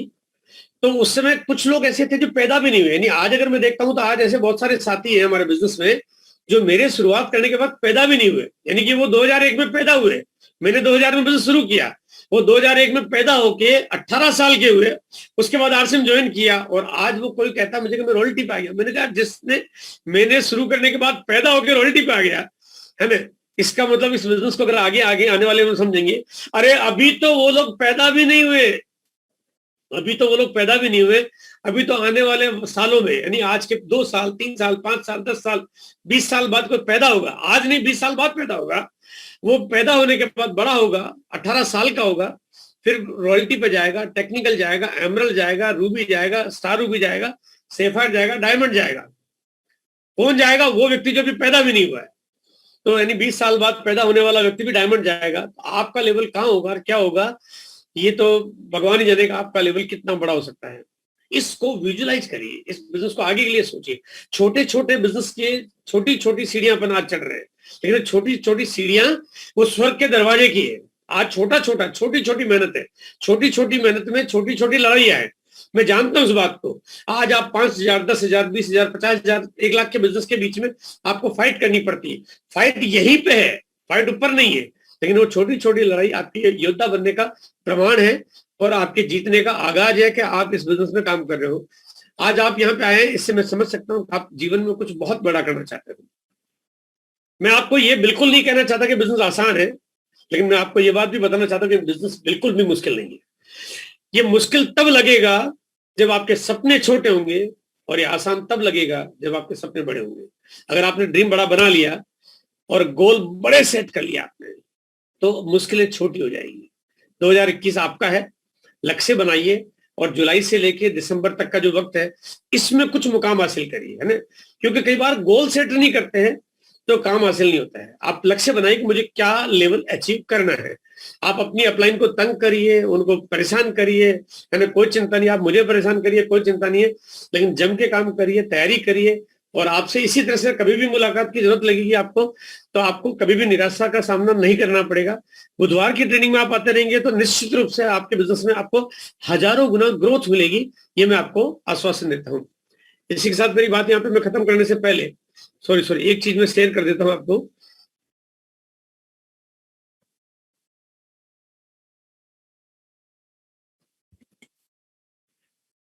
Speaker 1: तो उस समय कुछ लोग ऐसे थे जो पैदा भी नहीं हुए। यानी आज अगर मैं देखता हूं तो आज ऐसे बहुत सारे साथी हैं हमारे बिजनेस में जो मेरे शुरुआत करने के बाद पैदा भी नहीं हुए, यानी कि वो 2001 में पैदा हुए, मैंने 2000 में बिजनेस शुरू किया, वो 2001 में पैदा होके 18 साल के हुए, उसके बाद आरसीएम ज्वाइन किया और आज वो कोई कहता मुझे कि मैं रॉयल्टी पे आ गया। मैंने कहा जिसने मैंने शुरू करने के बाद पैदा होकर रॉयल्टी पे आ गया है ना, इसका मतलब इस बिजनेस को अगर आगे आगे आने वाले में समझेंगे, अरे अभी तो वो लोग पैदा भी नहीं हुए, अभी तो वो लोग पैदा भी नहीं हुए, अभी तो आने वाले सालों में, यानी आज के 2 साल, 3 साल, 5 साल, 10 साल, 20 साल बाद कोई पैदा होगा, आज नहीं 20 साल बाद पैदा होगा, वो पैदा होने के बाद बड़ा होगा, 18 साल का होगा, फिर रॉयल्टी पे जाएगा, टेक्निकल जाएगा, एमरल्ड जाएगा, रूबी जाएगा, स्टार रूबी जाएगा, सेफायर जाएगा, डायमंड जाएगा। कौन जाएगा? वो व्यक्ति जो भी पैदा भी नहीं हुआ है। तो यानी 20 साल बाद पैदा होने वाला व्यक्ति भी डायमंड जाएगा। तो आपका लेवल कहाँ होगा और क्या होगा, ये तो भगवान ही जानेगा आपका लेवल कितना बड़ा हो सकता है। इसको विजुलाइज करिए, इस बिजनेस को आगे के लिए सोचिए। छोटे छोटे बिजनेस के छोटी छोटी सीढ़ियां अपन आज चढ़ रहे हैं, लेकिन छोटी छोटी सीढ़ियां वो स्वर्ग के दरवाजे की है। आज छोटा छोटा छोटी छोटी मेहनत है, छोटी छोटी मेहनत में छोटी छोटी लड़ाइयां हैं। मैं जानता हूं इस बात को। आज आप 5,000, 10,000, 20,000, 50,000, 1 लाख के बिजनेस के बीच में आपको फाइट करनी पड़ती है। फाइट यहीं पे है, फाइट ऊपर नहीं है, लेकिन वो छोटी छोटी लड़ाई आपके योद्धा बनने का प्रमाण है और आपके जीतने का आगाज है कि आप इस बिजनेस में काम कर रहे हो। आज आप यहाँ पे आए, इससे मैं समझ सकता हूँ आप जीवन में कुछ बहुत बड़ा करना चाहते हो। मैं आपको ये बिल्कुल नहीं कहना चाहता कि बिजनेस आसान है, लेकिन मैं आपको ये बात भी बताना चाहता हूँ कि बिजनेस बिल्कुल भी मुश्किल नहीं है। ये मुश्किल तब लगेगा जब आपके सपने छोटे होंगे और ये आसान तब लगेगा जब आपके सपने बड़े होंगे। अगर आपने ड्रीम बड़ा बना लिया और गोल बड़े सेट कर लिया आपने, तो मुश्किलें छोटी हो जाएंगी। 2021 आपका है, लक्ष्य बनाइए और जुलाई से लेके दिसंबर तक का जो वक्त है इसमें कुछ मुकाम हासिल करिए, है ना। क्योंकि कई बार गोल सेट नहीं करते हैं तो काम हासिल नहीं होता है। आप लक्ष्य बनाइए कि मुझे क्या लेवल अचीव करना है। आप अपनी अपलाइन को तंग करिए, उनको परेशान करिए, है ना, कोई चिंता नहीं। आप मुझे परेशान करिए, कोई चिंता नहीं है, लेकिन जम के काम करिए, तैयारी करिए। और आपसे इसी तरह से कभी भी मुलाकात की जरूरत लगेगी आपको, तो आपको कभी भी निराशा का सामना नहीं करना पड़ेगा। बुधवार की ट्रेनिंग में आप आते रहेंगे तो निश्चित रूप से आपके बिजनेस में आपको हजारों गुना ग्रोथ मिलेगी, ये मैं आपको आश्वासन देता हूँ। इसी के साथ मेरी बात यहाँ पे मैं खत्म करने से पहले सॉरी एक चीज मैं शेयर कर देता हूँ आपको।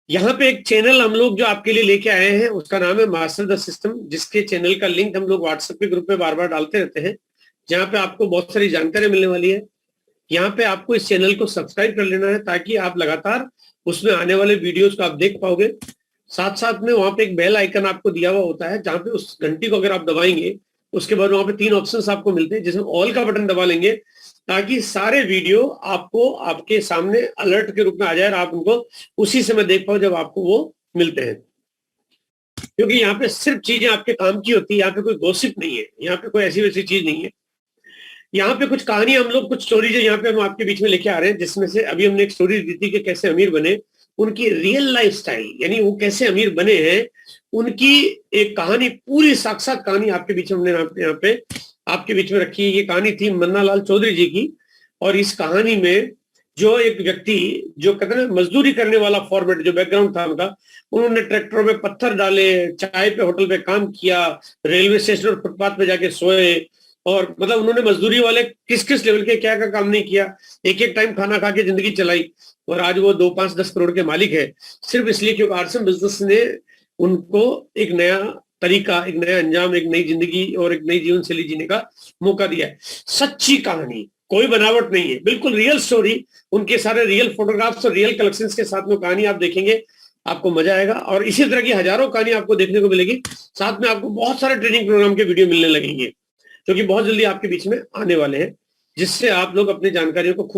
Speaker 1: यहाँ पे एक चैनल हम लोग जो आपके लिए लेके आए हैं उसका नाम है मास्टर द सिस्टम, जिसके चैनल का लिंक हम लोग व्हाट्सएप के ग्रुप में बार बार डालते रहते हैं, जहाँ पे आपको बहुत सारी जानकारी मिलने वाली है। यहाँ पे आपको इस चैनल को सब्सक्राइब कर लेना है ताकि आप लगातार उसमें आने वाले वीडियोस को आप देख पाओगे। साथ साथ में वहां पे एक बेल आइकन आपको दिया हुआ होता है, जहाँ पे उस घंटी को अगर आप दबाएंगे उसके बाद वहां पे 3 ऑप्शंस आपको मिलते हैं, जिसमें ऑल का बटन दबा लेंगे ताकि सारे वीडियो आपको आपके सामने अलर्ट के रूप में आ जाए और आप उनको उसी समय देख पाओ जब आपको वो मिलते हैं। क्योंकि यहाँ पे सिर्फ चीजें आपके काम की होती है, यहाँ पे कोई गॉसिप नहीं है, यहाँ पे कोई ऐसी वैसी चीज नहीं है। यहाँ पे कुछ कहानी हम लोग, कुछ स्टोरीज यहाँ पे हम आपके बीच में लेके आ रहे हैं, जिसमें से अभी हमने एक स्टोरी दी थी कि कैसे अमीर बने, उनकी रियल लाइफ स्टाइल, यानी वो कैसे अमीर बने हैं, उनकी एक कहानी, पूरी साक्षात कहानी आपके बीच में हमने यहाँ पे आपके बीच में रखी है। ये कहानी थी मन्ना लाल चौधरी जी की, और इस कहानी में जो एक व्यक्ति, जो कहते हैं मजदूरी करने वाला फॉर्मेट, जो बैकग्राउंड था उनका, उन्होंने ट्रैक्टरों में पत्थर डाले, चाय पे होटल पे काम किया, रेलवे स्टेशन और फुटपाथ पे जाके सोए, और मतलब उन्होंने मजदूरी वाले किस किस लेवल के क्या क्या काम नहीं किया, एक एक टाइम खाना खा के जिंदगी चलाई, और आज वो 2, 5, 10 करोड़ के मालिक है, सिर्फ इसलिए क्योंकि आरसीएम बिजनेस ने उनको एक नया तरीका, एक नया अंजाम, एक नई जिंदगी और एक नई जीवन शैली जीने का मौका दिया है। सच्ची कहानी, कोई बनावट नहीं है, बिल्कुल रियल स्टोरी, उनके सारे रियल फोटोग्राफ्स और रियल कलेक्शंस के साथ में कहानी आप देखेंगे, आपको मजा आएगा। और इसी तरह की हजारों कहानी आपको देखने को मिलेगी, साथ में आपको बहुत सारे ट्रेनिंग प्रोग्राम के वीडियो मिलने लगेंगे, जो कि बहुत जल्दी आपके बीच में आने वाले हैं, जिससे आप लोग अपनी जानकारियों को खूब